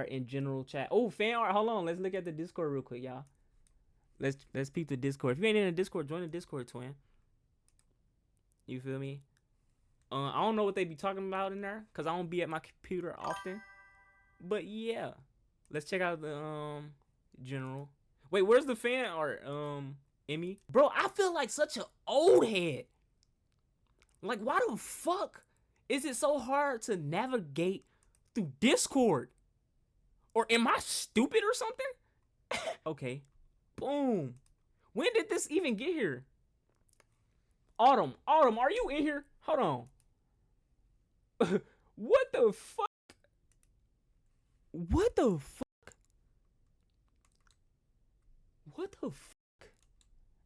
art in general chat. Oh, fan art. Hold on. Let's look at the Discord real quick, y'all. Let's peep the Discord. If you ain't in the Discord, join the Discord, twin. You feel me? I don't know what they be talking about in there because I don't be at my computer often. But yeah, let's check out the general. Wait, where's the fan art? Emmy, bro, I feel like such an old head. Like, why the fuck is it so hard to navigate through Discord? Or am I stupid or something? Okay, boom. When did this even get here? Autumn, are you in here? Hold on. What the fuck? What the fuck? What the fuck?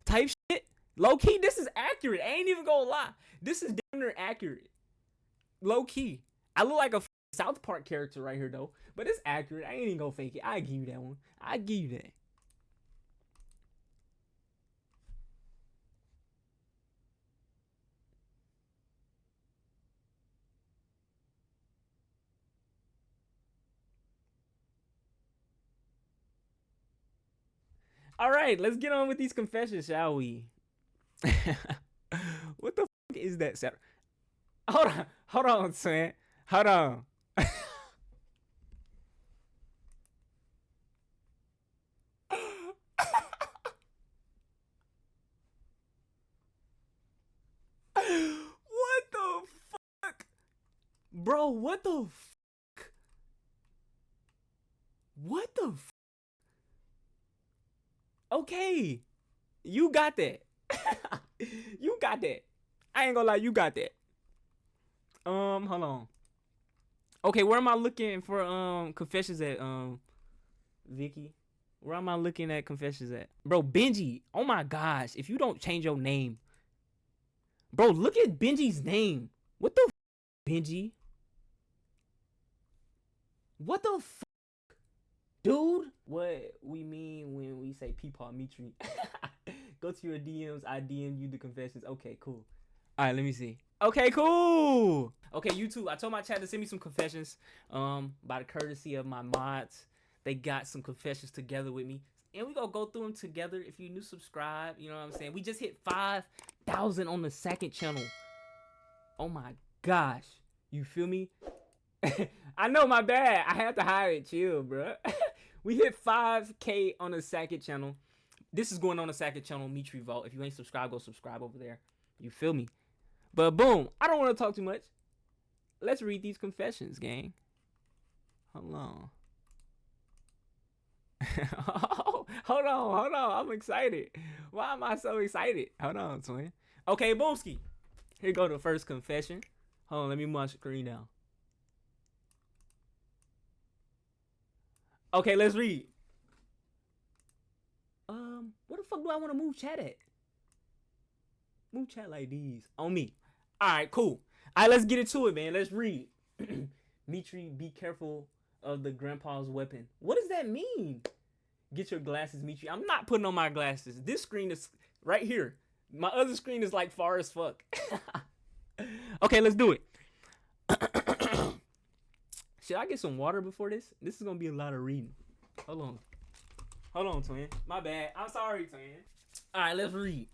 Type shit? Low key, this is accurate. I ain't even gonna lie. This is damn near accurate. Low key. I look like a South Park character right here though. But it's accurate. I ain't even gonna fake it. I give you that one. I give you that. All right, let's get on with these confessions, shall we? What the fuck is that? Hold on, son. Hold on. What the fuck? Bro, what the fuck? What the fuck? Okay. You got that. You got that. I ain't gonna lie, you got that. Hold on. Okay, where am I looking for confessions at, Vicky? Where am I looking at confessions at? Bro, Benji. Oh my gosh. If you don't change your name. Bro, look at Benji's name. What the Benji? What the dude? What we mean when we say Peepaw Mitri. Go to your DMs. I DM you the confessions. Okay, cool. All right, let me see. Okay, cool. Okay, YouTube. I told my chat to send me some confessions. By the courtesy of my mods, they got some confessions together with me, and we gonna go through them together. If you new, subscribe. You know what I'm saying? We just hit 5,000 on the second channel. Oh my gosh, you feel me? I know, my bad. I had to hide it. Chill, bro. We hit 5K on the second channel. This is going on the second channel, Mitri Vault. If you ain't subscribed, go subscribe over there. You feel me? But boom, I don't want to talk too much. Let's read these confessions, gang. Hold on. Hold on. I'm excited. Why am I so excited? Hold on, twin. Okay, Boomski. Here go the first confession. Hold on, let me move my screen down. Okay, let's read. Where the fuck do I want to move chat at? Move chat like these. On me. Alright, cool. Alright, let's get into it, man. Let's read. Mitri, be careful of the grandpa's weapon. What does that mean? Get your glasses, Mitri. I'm not putting on my glasses. This screen is right here. My other screen is like far as fuck. Okay, let's do it. Should I get some water before this? This is gonna be a lot of reading. Hold on, twin. My bad. I'm sorry, twin. Alright, let's read.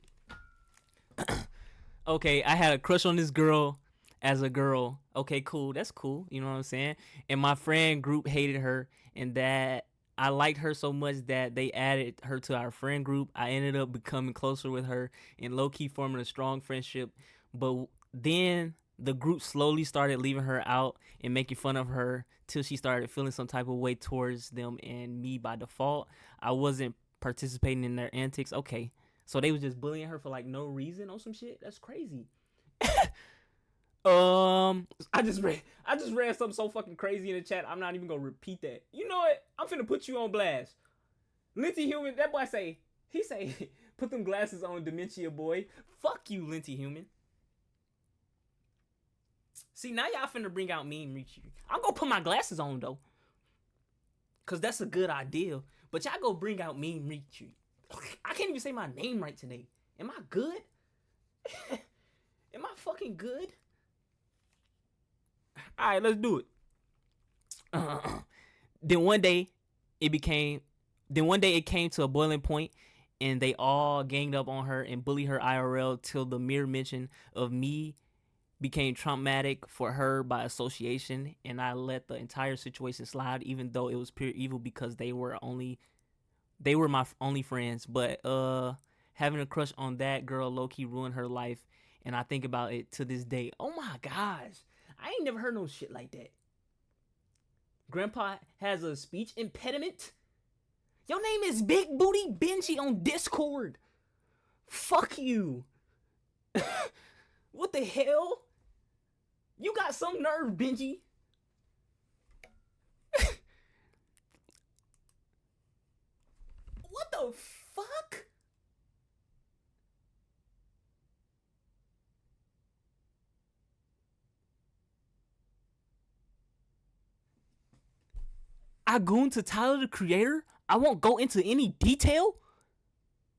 Okay, I had a crush on this girl as a girl. Okay, cool. That's cool. You know what I'm saying? And my friend group hated her, and that I liked her so much that they added her to our friend group. I ended up becoming closer with her and low-key forming a strong friendship. But then the group slowly started leaving her out and making fun of her till she started feeling some type of way towards them and me by default. I wasn't participating in their antics. Okay, so they was just bullying her for like no reason or some shit. That's crazy. I just read something so fucking crazy in the chat. I'm not even gonna repeat that. You know what? I'm finna put you on blast. Linty Human, that boy say, put them glasses on, dementia boy. Fuck you, Linty Human. See, now y'all finna bring out Meme Reach You. I'm gonna put my glasses on though, cause that's a good idea. But y'all go bring out Meme Reach You. I can't even say my name right today. Am I good? Am I fucking good? All right, let's do it. Then one day, it became. Then one day it came to a boiling point, and they all ganged up on her and bullied her IRL till the mere mention of me became traumatic for her by association, and I let the entire situation slide, even though it was pure evil because they were my only friends. But having a crush on that girl low key ruined her life, and I think about it to this day. Oh my gosh, I ain't never heard no shit like that. Grandpa has a speech impediment. Your name is Big Booty Benji on Discord. Fuck you. What the hell? You got some nerve, Benji. What the fuck? I goon to Tyler the Creator? I won't go into any detail?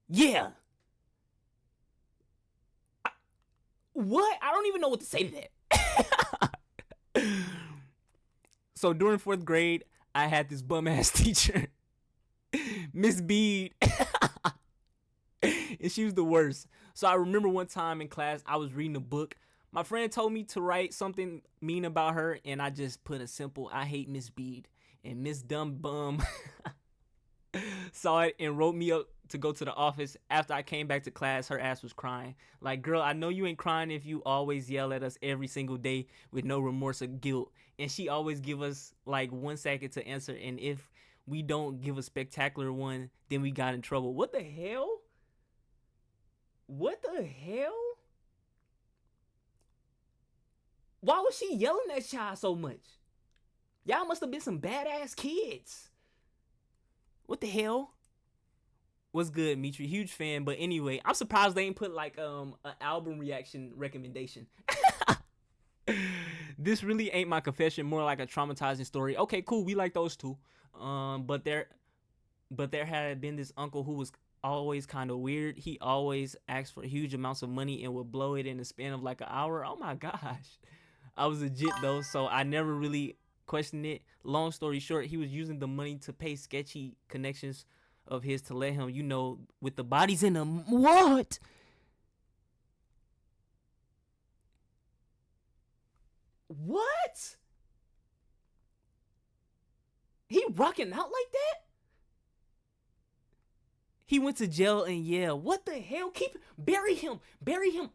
Yeah. What? I don't even know what to say to that. So during fourth grade, I had this bum ass teacher, Miss Bede, and she was the worst. So I remember one time in class, I was reading a book. My friend told me to write something mean about her, and I just put a simple "I hate Miss Bede," and Miss Dumb Bum saw it and wrote me up to go to the office. After I came back to class, her ass was crying. Like, girl, I know you ain't crying if you always yell at us every single day with no remorse or guilt. And she always give us like 1 second to answer. And if we don't give a spectacular one, then we got in trouble. What the hell? What the hell? Why was she yelling at y'all so much? Y'all must have been some badass kids. What the hell? What's good, Mitri? Huge fan, but anyway, I'm surprised they ain't put like an album reaction recommendation. This really ain't my confession, more like a traumatizing story. Okay, cool, we like those two. But there had been this uncle who was always kind of weird. He always asked for huge amounts of money and would blow it in the span of like an hour. Oh my gosh. I was legit though, so I never really questioned it. Long story short, he was using the money to pay sketchy connections of his to let him, with the bodies in them. What? What? He rocking out like that? He went to jail and yeah, what the hell? Bury him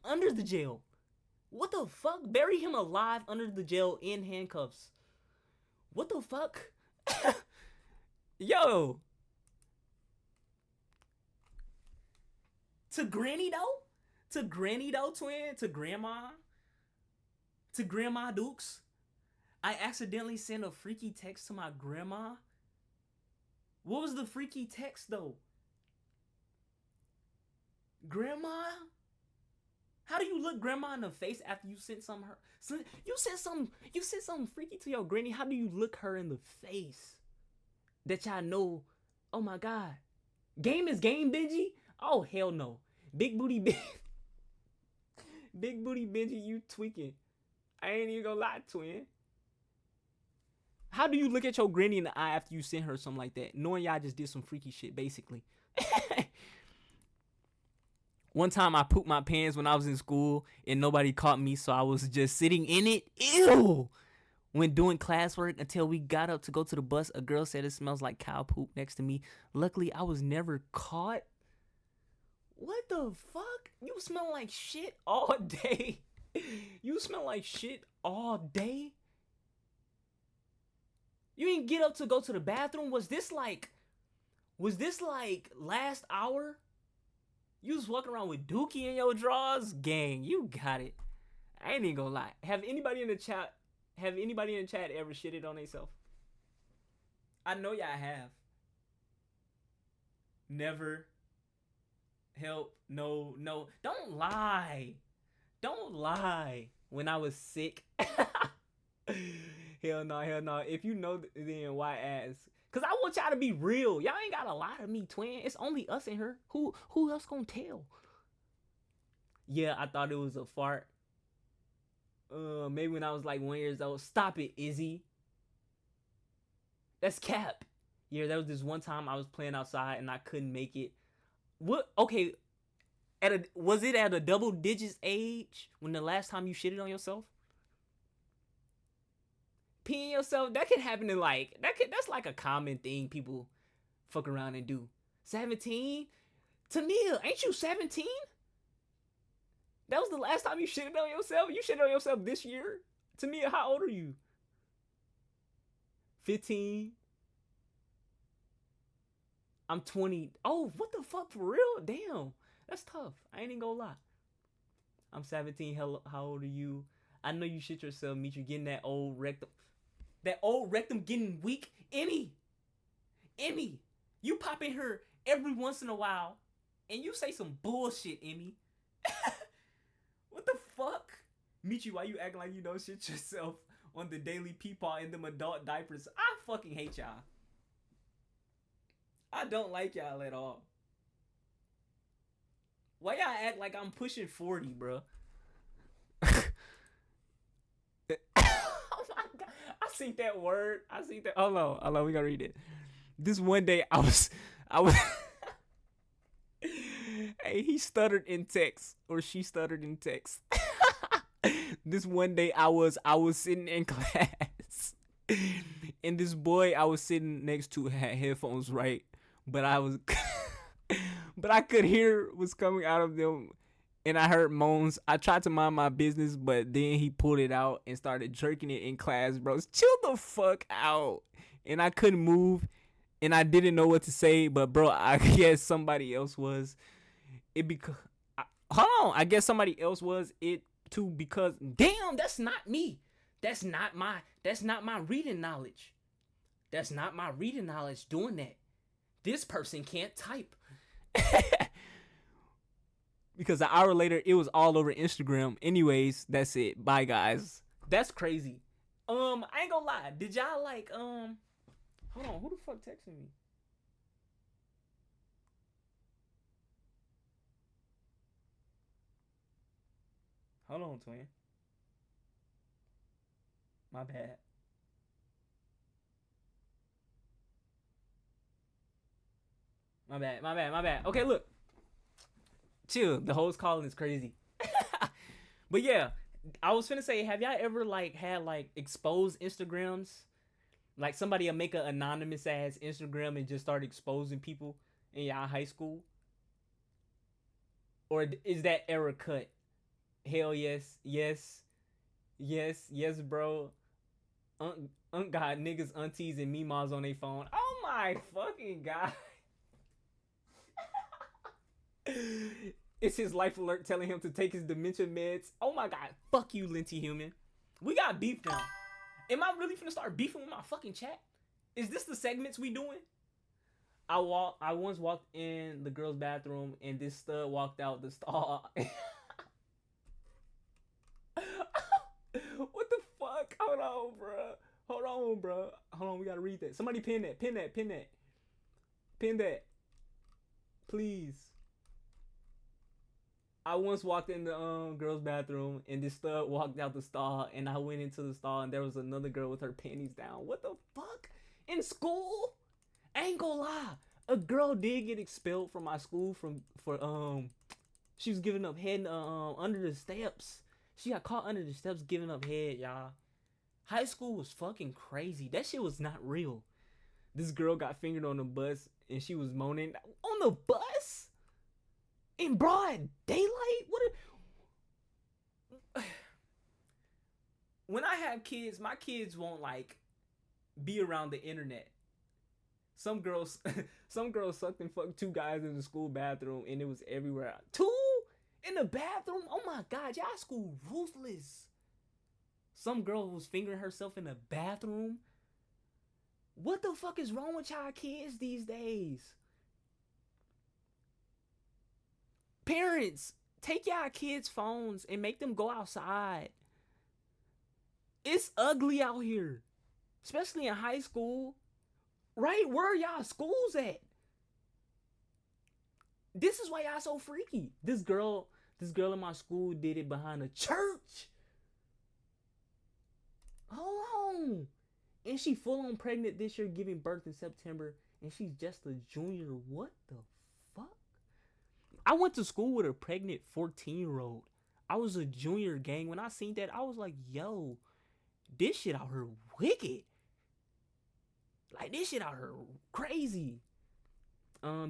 under the jail. What the fuck? Bury him alive under the jail in handcuffs. What the fuck? Yo, to Granny though? To Granny though, twin? To Grandma Dukes? I accidentally sent a freaky text to my grandma. What was the freaky text though? Grandma? How do you look grandma in the face after you sent some her? You sent something freaky to your granny. How do you look her in the face? That y'all know. Oh my god. Game is game, Benji? Oh hell no. Big booty Big booty Benji, you tweaking. I ain't even gonna lie, twin. How do you look at your granny in the eye after you sent her something like that? Knowing y'all just did some freaky shit, basically. One time I pooped my pants when I was in school and nobody caught me, so I was just sitting in it. Ew! When doing classwork until we got up to go to the bus, a girl said it smells like cow poop next to me. Luckily, I was never caught. What the fuck? You smell like shit all day. You smell like shit all day? You didn't get up to go to the bathroom? Was this like last hour? You was walking around with Dookie in your drawers? Gang, you got it. I ain't even gonna lie. Have anybody in the chat ever shitted on themselves? I know y'all have. Never. Help. No, no. Don't lie. Don't lie. When I was sick. Hell no, hell no. If you know, then why ask? Cause I want y'all to be real. Y'all ain't gotta lie to me, twin. It's only us in here. Who else gonna tell? Yeah, I thought it was a fart. Maybe when I was like 1 year old. Stop it, Izzy. That's cap. Yeah, there was this one time I was playing outside and I couldn't make it. What? Okay, was it at a double digits age when the last time you shitted on yourself? Peeing yourself, that could happen in like that's like a common thing people fuck around and do. 17? Tamia, ain't you 17? That was the last time you shitted on yourself? You shitted on yourself this year? Tamia, how old are you? 15. I'm 20. Oh, what the fuck, for real? Damn. That's tough. I ain't even gonna lie. I'm 17. How old are you? I know you shit yourself, meet you getting that old rectum. That old rectum getting weak. Emmy. You pop in her every once in a while and you say some bullshit, Emmy. What the fuck? Michi, why you acting like you don't shit yourself on the daily peepaw in them adult diapers? I fucking hate y'all. I don't like y'all at all. Why y'all act like I'm pushing 40, bro? Oh my god. I seen that word. I seen that. Hold on. We gotta read it. This one day I was hey, he stuttered in text. Or she stuttered in text. This one day I was sitting in class. And this boy I was sitting next to had headphones, right? But I could hear what's coming out of them, and I heard moans. I tried to mind my business, but then he pulled it out and started jerking it in class, bro. Chill the fuck out. And I couldn't move, and I didn't know what to say, but bro, I guess somebody else was. Hold on, I guess somebody else was it too, because damn, that's not me. That's not my reading knowledge. That's not my reading knowledge doing that. This person can't type. Because an hour later, it was all over Instagram. Anyways, that's it. Bye, guys. That's crazy. I ain't gonna lie. Did y'all like, hold on. Who the fuck texted me? Hold on, twin. My bad. My bad. Okay, look. Chill. The host calling is crazy. But yeah, I was finna say, have y'all ever like had like exposed Instagrams? Like somebody will make an anonymous ass Instagram and just start exposing people in y'all high school? Or is that era cut? Hell yes, bro. Got niggas, aunties, and memas on their phone. Oh my fucking god. It's his life alert telling him to take his dementia meds. Oh my god. Fuck you, Linty Human. We got beef now. Am I really finna start beefing with my fucking chat? Is this the segments we doing? I once walked in the girl's bathroom and this stud walked out the stall. What the fuck? Hold on, bro. Hold on, we gotta read that. Somebody pin that. Please. I once walked in the girl's bathroom and this stud walked out the stall and I went into the stall and there was another girl with her panties down. What the fuck? In school? I ain't gonna lie. A girl did get expelled from my school for she was giving up head under the steps. She got caught under the steps giving up head, y'all. High school was fucking crazy. That shit was not real. This girl got fingered on the bus and she was moaning on the bus in broad daylight. When I have kids, my kids won't like be around the internet. Some girls sucked and fucked two guys in the school bathroom and it was everywhere. Two in the bathroom? Oh my god, y'all school ruthless. Some girl was fingering herself in the bathroom. What the fuck is wrong with y'all kids these days? Parents, take y'all kids' phones and make them go outside. It's ugly out here, especially in high school. Right? Where are y'all schools at? This is why y'all so freaky. This girl in my school did it behind a church. Hold on. And she full on pregnant this year, giving birth in September, and she's just a junior. What the fuck? I went to school with a pregnant 14-year-old. I was a junior, gang. When I seen that, I was like, yo, this shit out here wicked. Like, this shit out here crazy.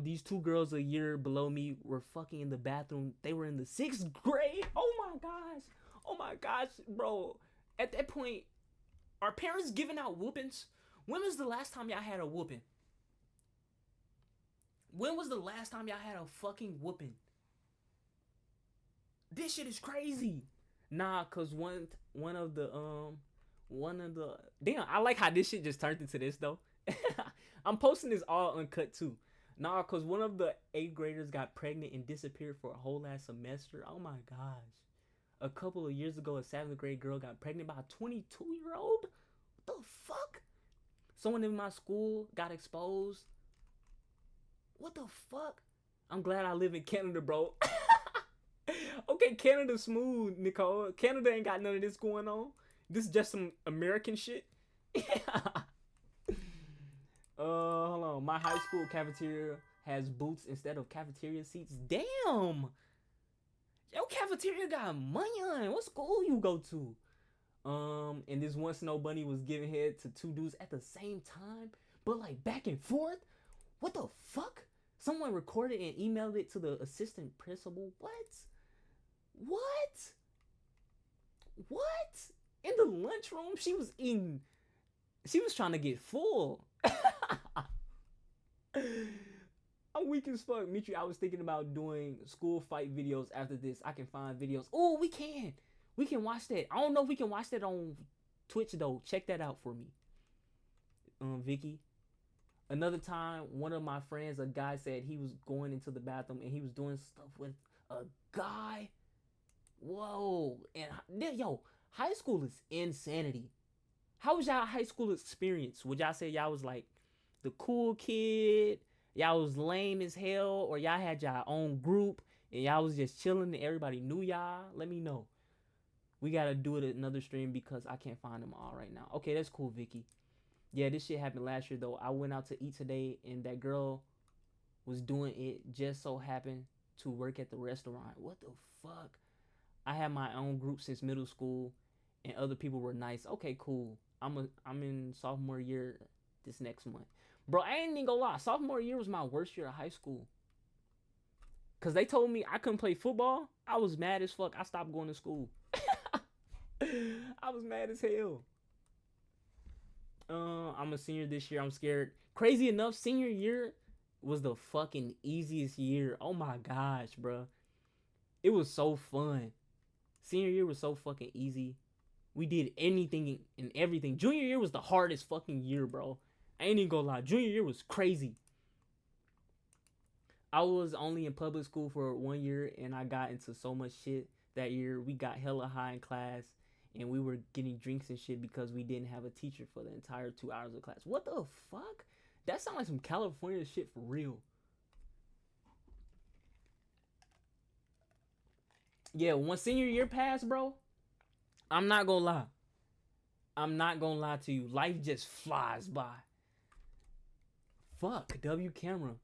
These two girls a year below me were fucking in the bathroom. They were in the 6th grade. Oh my gosh. Oh my gosh, bro. At that point, are parents giving out whoopings? When was the last time y'all had a whooping? When was the last time y'all had a fucking whooping? This shit is crazy. Nah, cause one of the damn, I like how this shit just turned into this though. I'm posting this all uncut too. Nah, cause one of the 8th graders got pregnant and disappeared for a whole last semester. Oh my gosh. A couple of years ago, a 7th grade girl got pregnant by a 22-year-old. What the fuck? Someone in my school got exposed. What the fuck? I'm glad I live in Canada, bro. Okay, Canada smooth, Nicole. Canada ain't got none of this going on. This is just some American shit. Hold on. My high school cafeteria has booths instead of cafeteria seats. Damn. Yo, cafeteria got money on. What school you go to? And this one snow bunny was giving head to 2 dudes at the same time, but like back and forth. What the fuck? Someone recorded and emailed it to the assistant principal. What? What? What? In the lunchroom, she was eating. She was trying to get full. I'm weak as fuck. Mitri, I was thinking about doing school fight videos after this. I can find videos. Oh, we can. We can watch that. I don't know if we can watch that on Twitch though. Check that out for me. Vicky. Another time, one of my friends, a guy said he was going into the bathroom and he was doing stuff with a guy. Whoa. And yo, high school is insanity. How was y'all high school experience? Would y'all say y'all was like the cool kid? Y'all was lame as hell? Or y'all had y'all own group and y'all was just chilling and everybody knew y'all? Let me know. We gotta do it another stream because I can't find them all right now. Okay, that's cool, Vicky. Yeah, this shit happened last year though. I went out to eat today and that girl was doing it, just so happened to work at the restaurant. What the fuck? I had my own group since middle school and other people were nice. Okay, cool. I'm in sophomore year this next month. Bro, I ain't even gonna lie. Sophomore year was my worst year of high school. Cause they told me I couldn't play football. I was mad as fuck. I stopped going to school. I was mad as hell. I'm a senior this year. I'm scared. Crazy enough, senior year was the fucking easiest year. Oh my gosh, bro. It was so fun. Senior year was so fucking easy. We did anything and everything. Junior year was the hardest fucking year, bro. I ain't even gonna lie. Junior year was crazy. I was only in public school for 1 year and I got into so much shit that year. We got hella high in class and we were getting drinks and shit because we didn't have a teacher for the entire 2 hours of class. What the fuck? That sounds like some California shit for real. Yeah, when senior year passed, bro, I'm not gonna lie. I'm not gonna lie to you. Life just flies by. Fuck, W camera.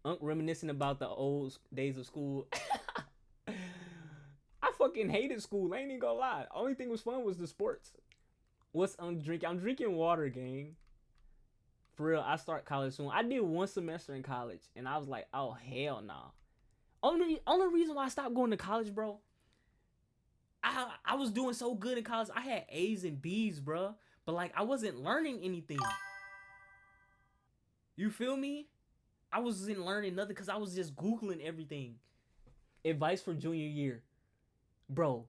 Unc reminiscing about the old days of school. I fucking hated school. I ain't even gonna lie. Only thing was fun was the sports. What's Unc drinking? I'm drinking water, gang. For real, I start college soon. I did 1 semester in college, and I was like, oh hell nah. Only reason why I stopped going to college, bro. I was doing so good in college. I had A's and B's, bro. But like I wasn't learning anything. You feel me? I wasn't learning nothing because I was just Googling everything. Advice for junior year. Bro.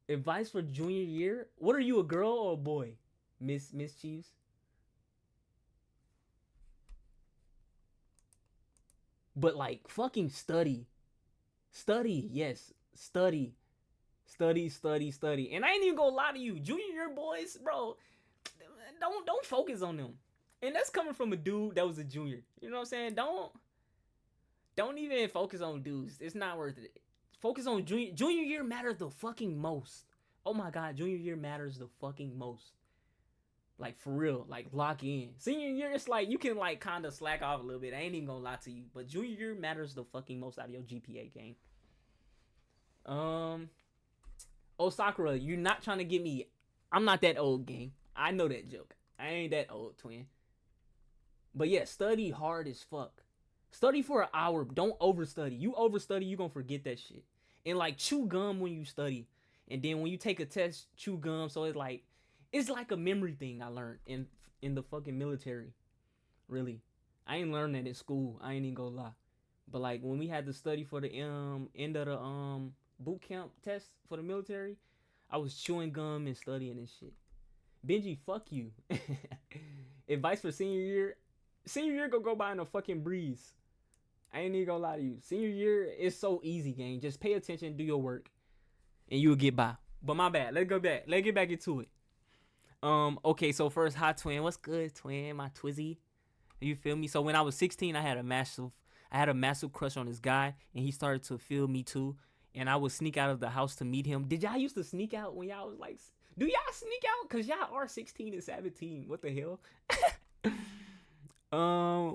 Advice for junior year? What are you, a girl or a boy? Miss Chiefs? But like fucking study. Study, yes. Study. Study. And I ain't even gonna lie to you. Junior year boys, bro, don't focus on them. And that's coming from a dude that was a junior. You know what I'm saying? Don't even focus on dudes. It's not worth it. Focus on junior year matters the fucking most. Oh my god, junior year matters the fucking most. Like for real, like lock in. Senior year, it's like you can like kind of slack off a little bit. I ain't even gonna lie to you, but junior year matters the fucking most out of your GPA game. Um, oh Sakura, you're not trying to get me. I'm not that old, gang. I know that joke. I ain't that old, twin. But yeah, study hard as fuck. Study for an hour. Don't overstudy. You overstudy, you gonna forget that shit. And like chew gum when you study. And then when you take a test, chew gum. So it's like a memory thing I learned in the fucking military. Really. I ain't learned that in school. I ain't even gonna lie. But like when we had to study for the end of the boot camp test for the military, I was chewing gum and studying and shit. Benji, fuck you. Advice for senior year. Senior year go by in a fucking breeze. I ain't even gonna lie to you. Senior year is so easy, gang. Just pay attention, do your work, and you'll get by. But my bad. Let's go back. Let's get back into it. Okay, so first, hi twin. What's good, twin? My twizzy. You feel me? So when I was 16, I had a massive crush on this guy, and he started to feel me too. And I would sneak out of the house to meet him. Did y'all used to sneak out when y'all was like? Do y'all sneak out? Cause y'all are 16 and 17. What the hell?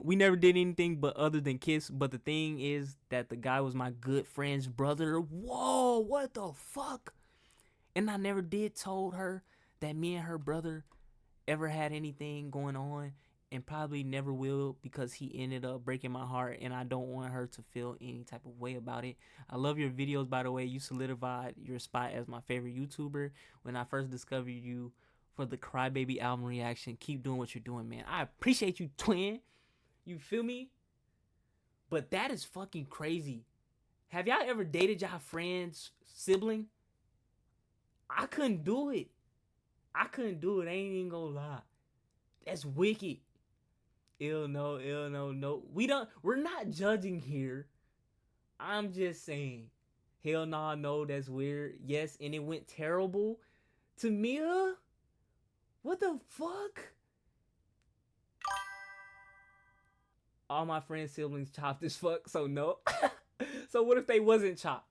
We never did anything but other than kiss. But the thing is that the guy was my good friend's brother. Whoa, what the fuck? And I never did told her that me and her brother ever had anything going on, and probably never will, because he ended up breaking my heart, and I don't want her to feel any type of way about it. I love your videos, by the way. You solidified your spot as my favorite YouTuber when I first discovered you for the Crybaby album reaction. Keep doing what you're doing, man. I appreciate you, twin. You feel me? But that is fucking crazy. Have y'all ever dated y'all friend's sibling? I couldn't do it. I couldn't do it. I ain't even gonna lie. That's wicked. Ill no, ill no, no. We're not judging here. I'm just saying. Hell nah, no, that's weird. Yes, and it went terrible to Mia. What the fuck? All my friends' siblings chopped as fuck, so no. So what if they wasn't chopped?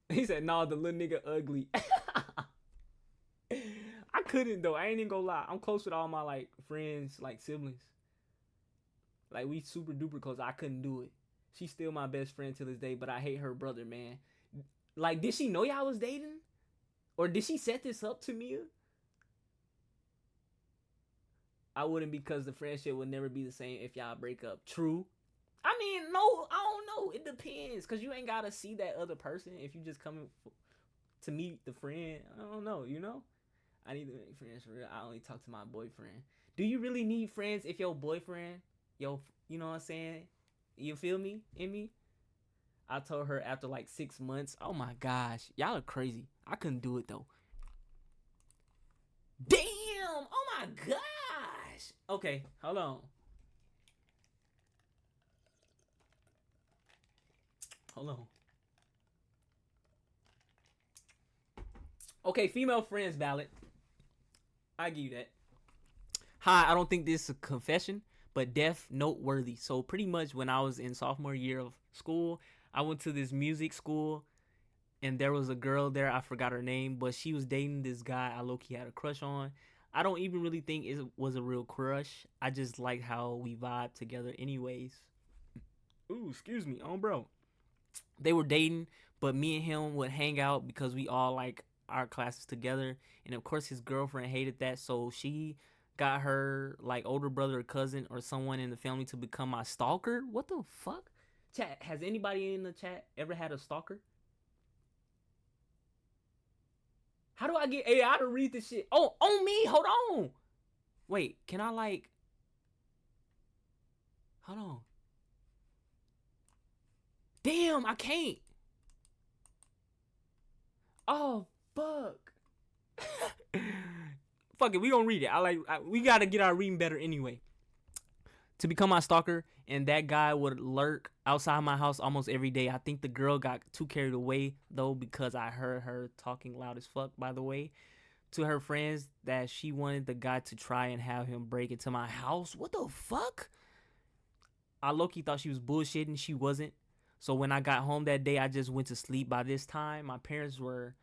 He said, nah, the little nigga ugly. I couldn't though. I ain't even gonna lie. I'm close with all my like friends, like siblings. Like we super duper close. I couldn't do it. She's still my best friend to this day, but I hate her brother, man. Like, did she know y'all was dating? Or did she set this up to me? I wouldn't, because the friendship would never be the same if y'all break up. True. I mean, no, I don't know. It depends, because you ain't got to see that other person if you just coming to meet the friend. I don't know, you know? I need to make friends for real. I only talk to my boyfriend. Do you really need friends if your boyfriend, you know what I'm saying? You feel me? In me? I told her after like 6 months. Oh my gosh. Y'all are crazy. I couldn't do it though. Damn! Oh my gosh! Okay, hold on. Hold on. Okay, female friends valid. I give you that. Hi, I don't think this is a confession, but def noteworthy. So pretty much when I was in sophomore year of school, I went to this music school, and there was a girl there. I forgot her name, but she was dating this guy I low-key had a crush on. I don't even really think it was a real crush. I just like how we vibe together anyways. Ooh, excuse me. Oh, bro. They were dating, but me and him would hang out because we all like our classes together. And of course his girlfriend hated that, so she got her like older brother or cousin or someone in the family to become my stalker. What the fuck? Chat, has anybody in the chat ever had a stalker? How do I get AI to read this shit? Oh, on me. Hold on. Wait, can I like... Hold on. Damn, I can't. Oh, fuck. Fuck it, we gonna read it. We gotta get our reading better anyway. To become my stalker, and that guy would lurk outside my house almost every day. I think the girl got too carried away though, because I heard her talking loud as fuck, by the way, to her friends, that she wanted the guy to try and have him break into my house. What the fuck? I low-key thought she was bullshitting. She wasn't. So when I got home that day, I just went to sleep. By this time, my parents were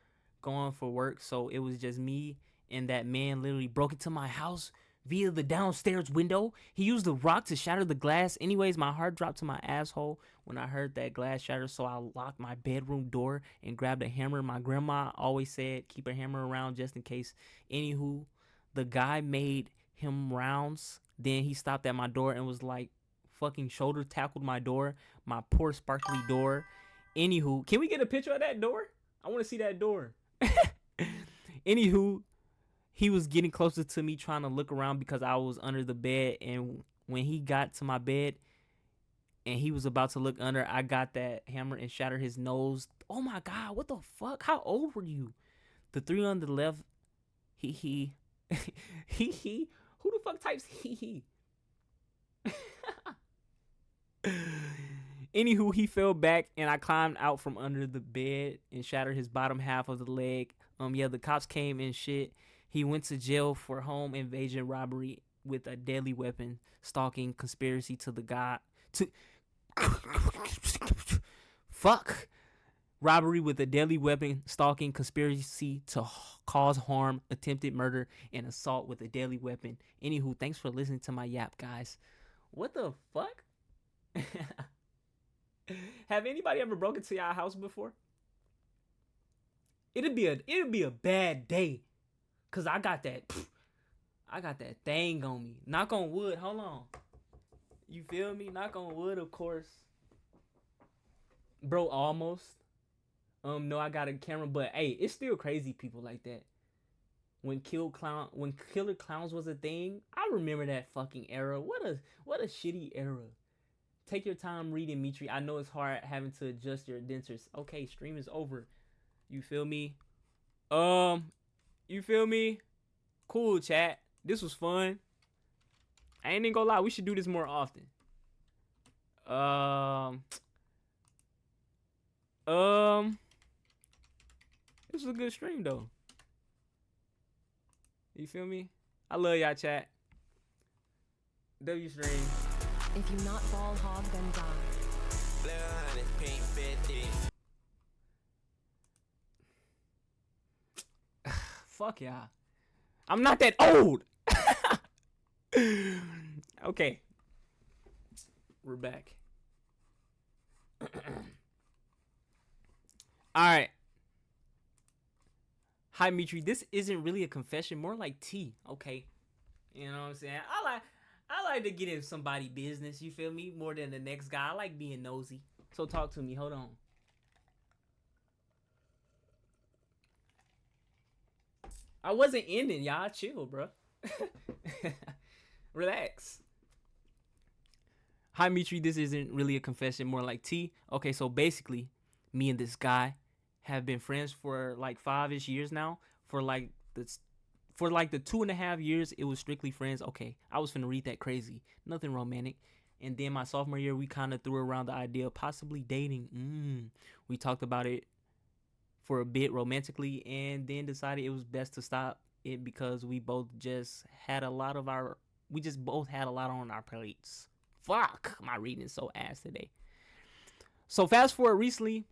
going for work, so it was just me and that man literally broke into my house via the downstairs window. He used the rock to shatter the glass. Anyways, my heart dropped to my asshole when I heard that glass shatter, so I locked my bedroom door and grabbed a hammer. My grandma always said keep a hammer around just in case. Anywho, the guy made him rounds. Then he stopped at my door and was like fucking shoulder tackled my door, my poor sparkly door. Anywho, can we get a picture of that door? I want to see that door. Anywho, he was getting closer to me trying to look around because I was under the bed, and when he got to my bed and he was about to look under, I got that hammer and shattered his nose. Oh my god, what the fuck? How old were you? The three on the left, he he. Who the fuck types he? Anywho, he fell back and I climbed out from under the bed and shattered his bottom half of the leg. Yeah, the cops came and shit. He went to jail for home invasion robbery with a deadly weapon, stalking, conspiracy to the god to fuck. Robbery with a deadly weapon, stalking, conspiracy to cause harm, attempted murder, and assault with a deadly weapon. Anywho, thanks for listening to my yap, guys. What the fuck? Have anybody ever broken into y'all house before? It'd be a bad day, cause I got that thing on me. Knock on wood. Hold on. You feel me? Knock on wood, of course. Bro, almost. No, I got a camera, but hey, it's still crazy people like that. When killer clowns was a thing, I remember that fucking era. What a shitty era. Take your time reading, Mitri. I know it's hard having to adjust your dentures. Okay, stream is over. You feel me? You feel me? Cool, chat. This was fun. I ain't even gonna lie, we should do this more often. This was a good stream though. You feel me? I love y'all, chat. W stream. If you not ball hog, then die. Fuck y'all. I'm not that old. Okay. We're back. Alright. Hi, Mitri. This isn't really a confession, more like tea. Okay. You know what I'm saying? I like to get in somebody's business, you feel me? More than the next guy. I like being nosy. So talk to me. Hold on. I wasn't ending, y'all. Chill, bro. Relax. Hi, Mitri. This isn't really a confession, more like tea. Okay, so basically, me and this guy have been friends for like 5-ish years now. For like the 2.5 years, it was strictly friends. Okay, I was finna read that crazy. Nothing romantic. And then my sophomore year, we kind of threw around the idea of possibly dating. We talked about it for a bit romantically, and then decided it was best to stop it because we both just had a lot on our plates. Fuck, my reading is so ass today. So fast forward recently,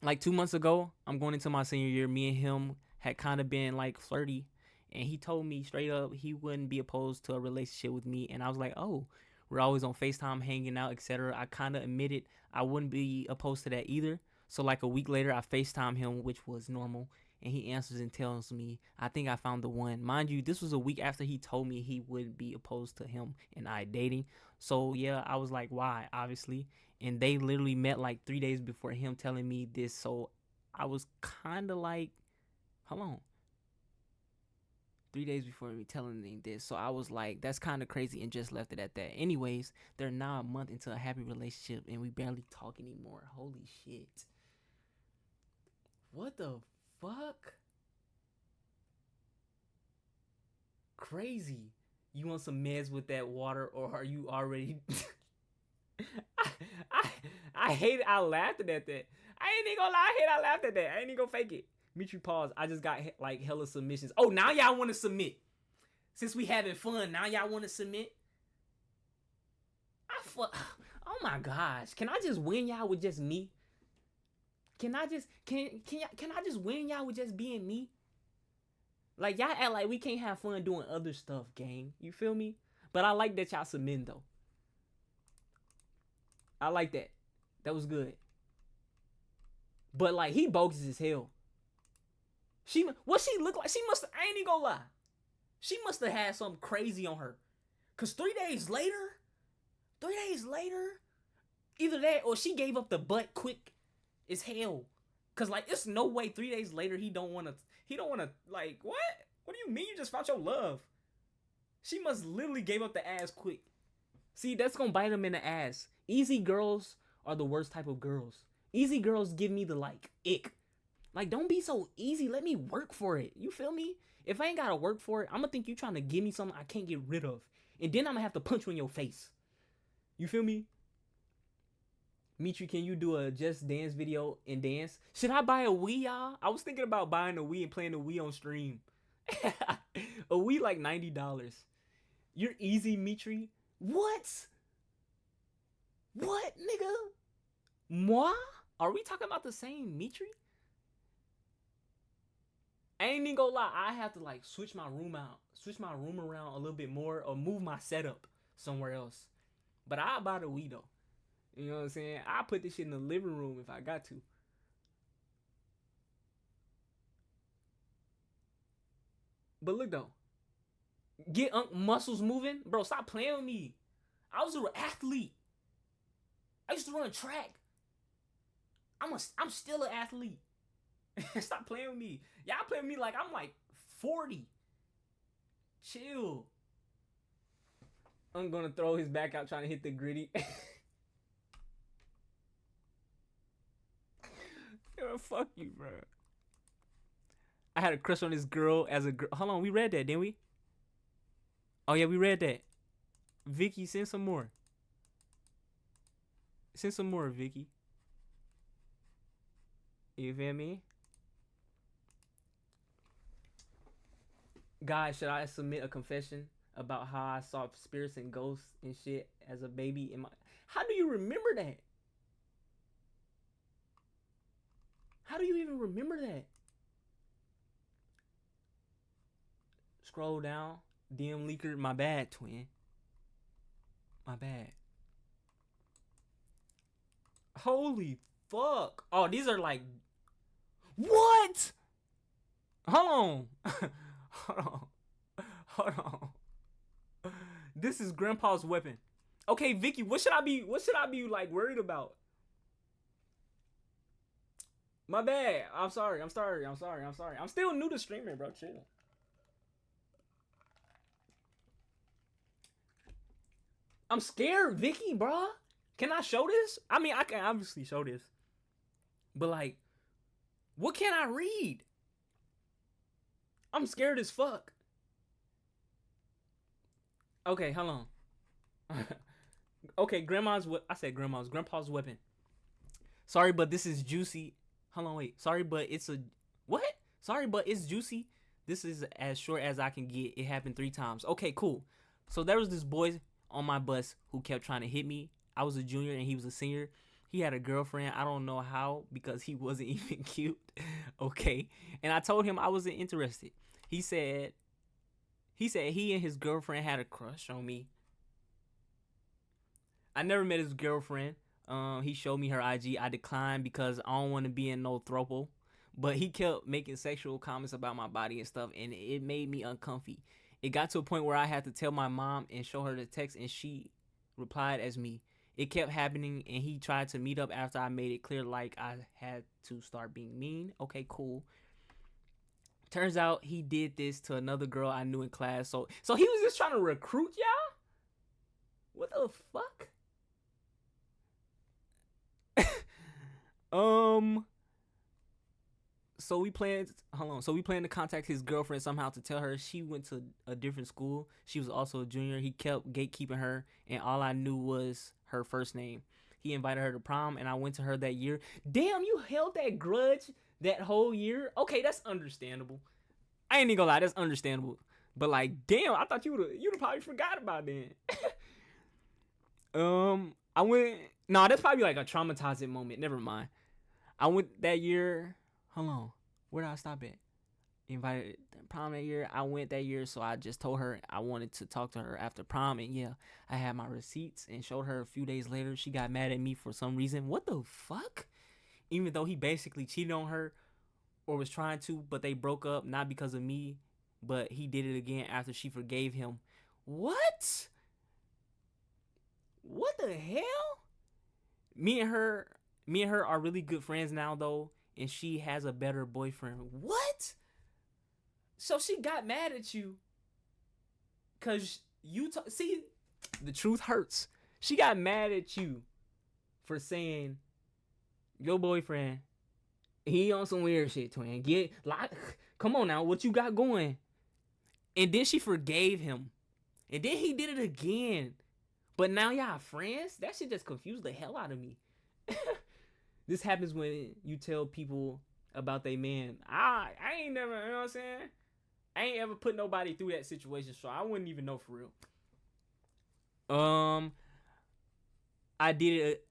like 2 months ago, I'm going into my senior year. Me and him had kind of been like flirty, and he told me straight up he wouldn't be opposed to a relationship with me. And I was like, oh, we're always on FaceTime, hanging out, etc. I kind of admitted I wouldn't be opposed to that either. So like a week later, I FaceTime him, which was normal, and he answers and tells me, I think I found the one. Mind you, this was a week after he told me he wouldn't be opposed to him and I dating. So yeah, I was like, why? Obviously. And they literally met like 3 days before him telling me this. So I was kind of like, hold on. 3 days before me telling me this. So I was like, that's kind of crazy, and just left it at that. Anyways, they're now a month into a happy relationship and we barely talk anymore. Holy shit. What the fuck? Crazy. You want some meds with that water, or are you already... I hate it. I laughed at that. I ain't even gonna lie. I laughed at that. I ain't even gonna fake it. Mitri, pause. I just got like hella submissions. Oh, now y'all want to submit. Since we having fun, now y'all want to submit. Oh my gosh. Can I just win y'all with just me? Can I just win y'all with just being me? Like y'all act like we can't have fun doing other stuff, gang. You feel me? But I like that y'all submitting though. I like that. That was good. But like he bogus as hell. What she look like? She must. I ain't even gonna lie. She must have had something crazy on her. Cause 3 days later, either that or she gave up the butt quick as hell. Cause like it's no way 3 days later he don't wanna like what? What do you mean you just found your love? She must literally gave up the ass quick. See, that's gonna bite him in the ass. Easy girls are the worst type of girls. Easy girls give me the like ick. Like, don't be so easy. Let me work for it. You feel me? If I ain't gotta work for it, I'm gonna think you trying to give me something I can't get rid of. And then I'm gonna have to punch you in your face. You feel me? Mitri, can you do a Just Dance video and dance? Should I buy a Wii, y'all? I was thinking about buying a Wii and playing the Wii on stream. A Wii like $90. You're easy, Mitri. What? What, nigga? Moi? Are we talking about the same Mitri? I ain't even gonna lie, I have to like switch my room around a little bit more, or move my setup somewhere else. But I'll buy the Wii though. You know what I'm saying? I'll put this shit in the living room if I got to. But look though, get muscles moving, bro. Stop playing with me. I was an athlete. I used to run track. I'm still an athlete. Stop playing with me. Y'all play with me like I'm like 40. Chill. I'm gonna throw his back out trying to hit the gritty. Yo, fuck you, bro. I had a crush on this girl as a girl. Hold on, we read that, didn't we? Oh yeah, we read that. Vicky, send some more. Send some more, Vicky. You feel me? Guys, should I submit a confession about how I saw spirits and ghosts and shit as a baby in my... How do you remember that? How do you even remember that? Scroll down. DM leaker. My bad, twin. My bad. Holy fuck. Oh, these are like... What? Hold on. Hold on. Hold on. This is Grandpa's weapon. Okay, Vicky, what should I be like worried about? My bad. I'm sorry. I'm still new to streaming, bro. Chill. I'm scared, Vicky, bro. Can I show this? I mean, I can obviously show this. But like, what can I read? I'm scared as fuck. Okay, hold on. Okay, grandpa's weapon. Sorry, but this is juicy. Hold on, wait. Sorry, but it's a... What? Sorry, but it's juicy. This is as short as I can get. It happened 3 times. Okay, cool. So there was this boy on my bus who kept trying to hit me. I was a junior and he was a senior. He had a girlfriend. I don't know how, because he wasn't even cute. Okay. And I told him I wasn't interested. He said he and his girlfriend had a crush on me. I never met his girlfriend. He showed me her IG. I declined because I don't want to be in no throuple. But he kept making sexual comments about my body and stuff, and it made me uncomfy. It got to a point where I had to tell my mom and show her the text, and she replied as me. It kept happening, and he tried to meet up after I made it clear like I had to start being mean. Okay, cool. Turns out he did this to another girl I knew in class. So he was just trying to recruit y'all? What the fuck? So we planned to contact his girlfriend somehow to tell her she went to a different school. She was also a junior. He kept gatekeeping her, and all I knew was her first name. He invited her to prom, and I went to her that year. Damn, you held that grudge that whole year? Okay, that's understandable. I ain't even gonna lie, that's understandable. But like, damn, I thought you'd have probably forgot about that. I went... Nah, that's probably like a traumatizing moment. Never mind. I went that year... Hold on. Where did I stop at? invited to prom that year. I went that year, so I just told her I wanted to talk to her after prom, and yeah, I had my receipts and showed her a few days later. She got mad at me for some reason. What the fuck? Even though he basically cheated on her or was trying to, but they broke up not because of me, but he did it again after she forgave him. What? What the hell? Me and her, me and her are really good friends now though, and she has a better boyfriend. What? So she got mad at you because see, the truth hurts. She got mad at you for saying your boyfriend, he on some weird shit, twin. Get like, come on now, what you got going? And then she forgave him, and then he did it again. But now y'all friends? That shit just confused the hell out of me. This happens when you tell people about they man. I ain't never, you know what I'm saying? I ain't ever put nobody through that situation, so I wouldn't even know for real. I did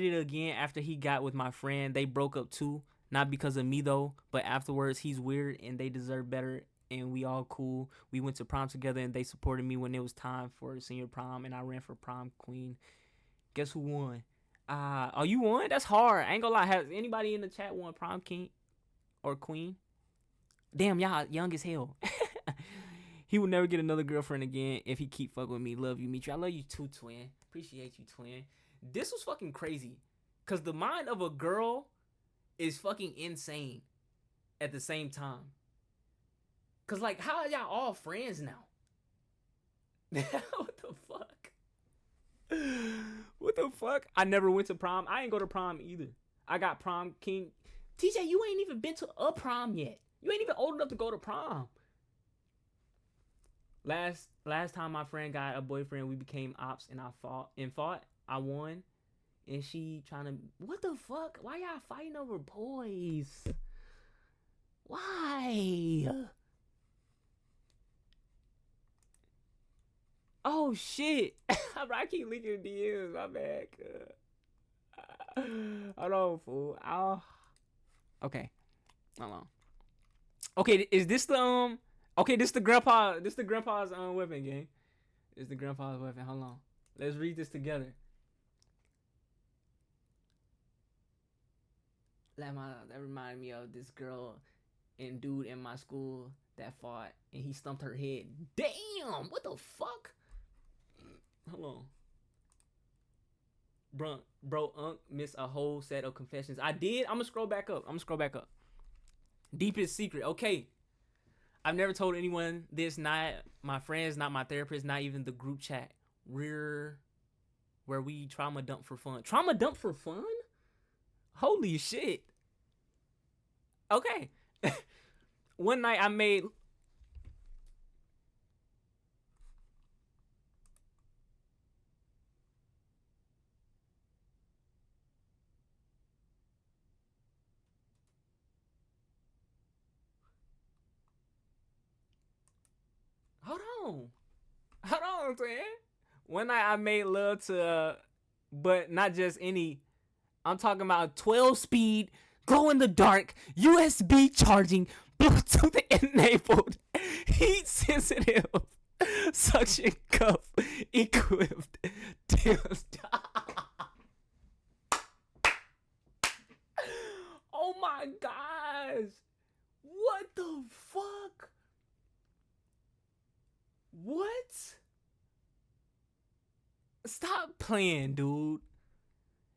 it again after he got with my friend. They broke up too, not because of me though, but afterwards he's weird and they deserve better. And we all cool. We went to prom together and they supported me when it was time for senior prom, and I ran for prom queen. Guess who won? Oh, you won? That's hard. I ain't gonna lie. Has anybody in the chat won prom king or queen? Damn, y'all young as hell. He will never get another girlfriend again if he keep fucking with me. Love you, Mitri. I love you too, twin. Appreciate you, twin. This was fucking crazy. Cause the mind of a girl is fucking insane at the same time. Cause like, how are y'all all friends now? What the fuck? What the fuck? I never went to prom. I ain't go to prom either. I got prom king. TJ, you ain't even been to a prom yet. You ain't even old enough to go to prom. Last time my friend got a boyfriend, we became ops and I fought. I won. And she trying to, what the fuck? Why y'all fighting over boys? Why? Oh shit. I keep leaking DMs, my bad. Hold on, fool. Okay. Hold on. Okay, is this the okay, this the grandpa's weapon, gang. This the grandpa's weapon. Hold on. Let's read this together. That reminded me of this girl and dude in my school that fought and he stumped her head. Damn, what the fuck? Hold on. Bro, Unc missed a whole set of confessions. I did. I'm gonna scroll back up. Deepest secret. Okay. I've never told anyone this, not my friends, not my therapist, not even the group chat. Where we trauma dump for fun. Trauma dump for fun? Holy shit. Okay. One night I made... Hold on, man. One night I made love to, but not just any. I'm talking about a 12-speed, glow in the dark, USB charging, Bluetooth enabled, heat sensitive, suction cup equipped. Oh my gosh. What the fuck? What? Stop playing, dude.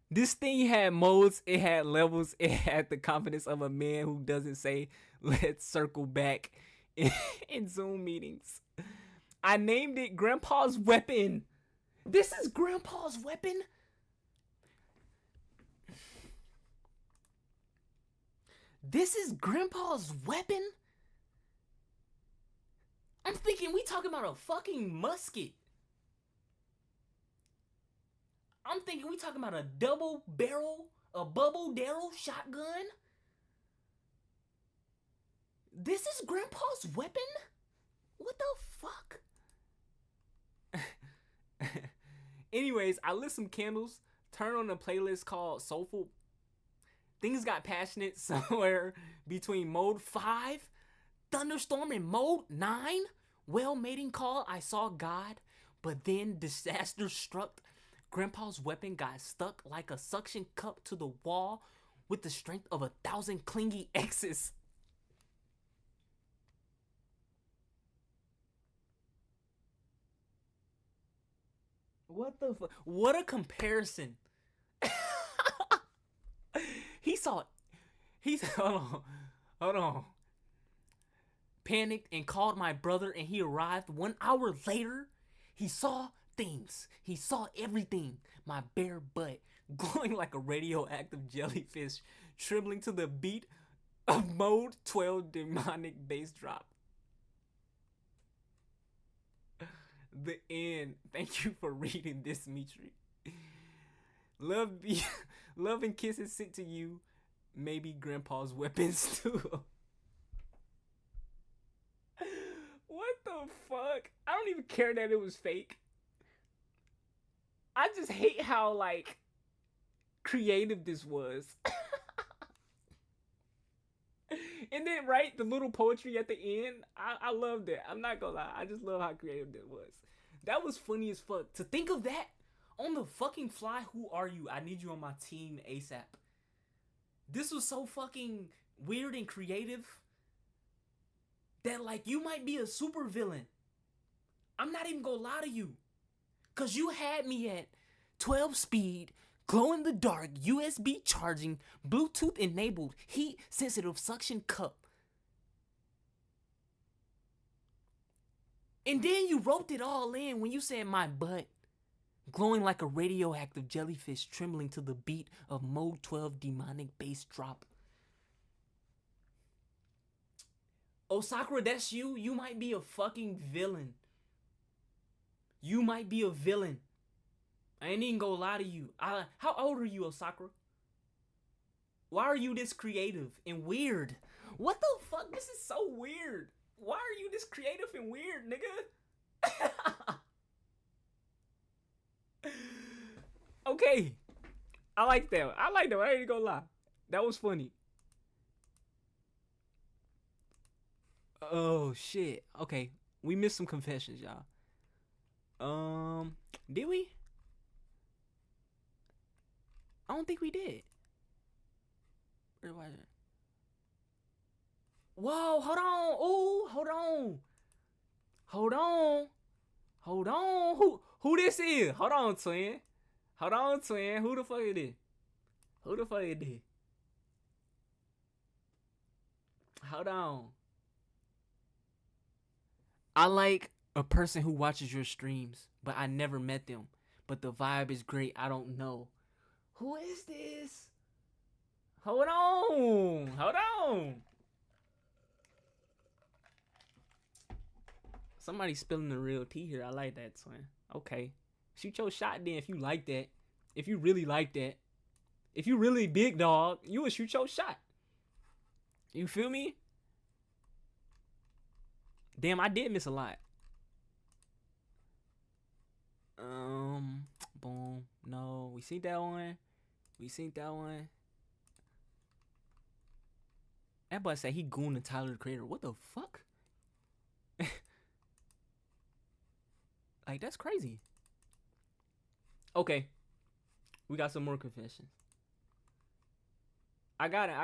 This thing had modes, it had levels, it had the confidence of a man who doesn't say, let's circle back in Zoom meetings. I named it Grandpa's Weapon. This is Grandpa's Weapon? This is Grandpa's Weapon? I'm thinking we talking about a fucking musket. I'm thinking we talking about a double barrel, a bubble barrel shotgun. This is Grandpa's weapon? What the fuck? Anyways, I lit some candles, turned on a playlist called Soulful. Things got passionate somewhere between mode 5 Thunderstorm in mode 9? Well, mating call, I saw God, but then disaster struck. Grandpa's weapon got stuck like a suction cup to the wall with the strength of 1,000 clingy X's. What the fuck? What a comparison. He saw. He's hold on. Panicked and called my brother, and he arrived 1 hour later. He saw things. He saw everything. My bare butt glowing like a radioactive jellyfish, trembling to the beat of mode 12 demonic bass drop. The end. Thank you for reading this, Mitri. Love, be, love and kisses sent to you. Maybe Grandpa's weapons too. What the fuck? I don't even care that it was fake. I just hate how like creative this was. And then right, the little poetry at the end, I love that. I'm not gonna lie, I just love how creative that was. That was funny as fuck. To think of that on the fucking fly. Who are you? I need you on my team ASAP. This was so fucking weird and creative that like you might be a super villain. I'm not even gonna lie to you, cause you had me at 12 speed, glow in the dark, USB charging, Bluetooth enabled, heat sensitive suction cup. And then you roped it all in when you said my butt glowing like a radioactive jellyfish, trembling to the beat of mode 12 demonic bass drop. Oh, Sakura, that's you? You might be a fucking villain. You might be a villain. I ain't even gonna lie to you. How old are you, Osakura? Why are you this creative and weird? What the fuck? This is so weird. Why are you this creative and weird, nigga? Okay. I like that. I ain't even gonna lie. That was funny. Oh, shit. Okay. We missed some confessions, y'all. Did we? I don't think we did. Whoa, hold on. Ooh, hold on. Hold on. Hold on. Who this is? Hold on, twin. Hold on, twin. Who the fuck is this? Who the fuck is this? Hold on. I like a person who watches your streams, but I never met them. But the vibe is great. I don't know. Who is this? Hold on. Hold on. Somebody's spilling the real tea here. I like that, twin. Okay. Shoot your shot then if you like that. If you really like that. If you really big dog, you would shoot your shot. You feel me? Damn, I did miss a lot. Boom. No, we seen that one. That boy said he gooned Tyler the Creator. What the fuck? Like, that's crazy. Okay. We got some more confessions. I got him.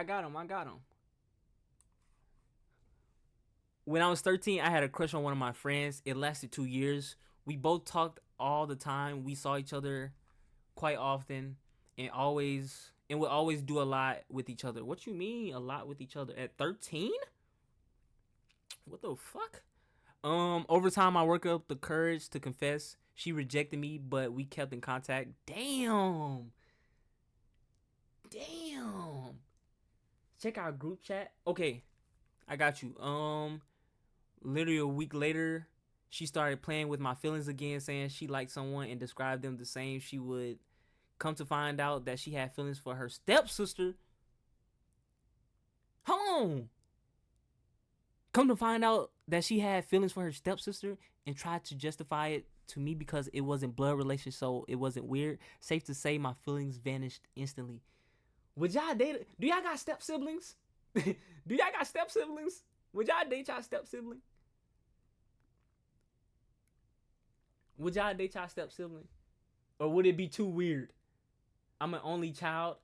When I was 13, I had a crush on one of my friends. It lasted 2 years. We both talked all the time. We saw each other quite often and would always do a lot with each other. What you mean a lot with each other? At 13? What the fuck? Over time I worked up the courage to confess. She rejected me, but we kept in contact. Damn. Check our group chat. Okay. I got you. Literally a week later, she started playing with my feelings again, saying she liked someone and described them the same. She would come to find out that she had feelings for her stepsister. Hold on. Come to find out that she had feelings for her stepsister and tried to justify it to me because it wasn't blood relation, so it wasn't weird. Safe to say my feelings vanished instantly. Would y'all date? Do y'all got step siblings? Would y'all date y'all step sibling? Would y'all date y'all step sibling? Or would it be too weird? I'm an only child.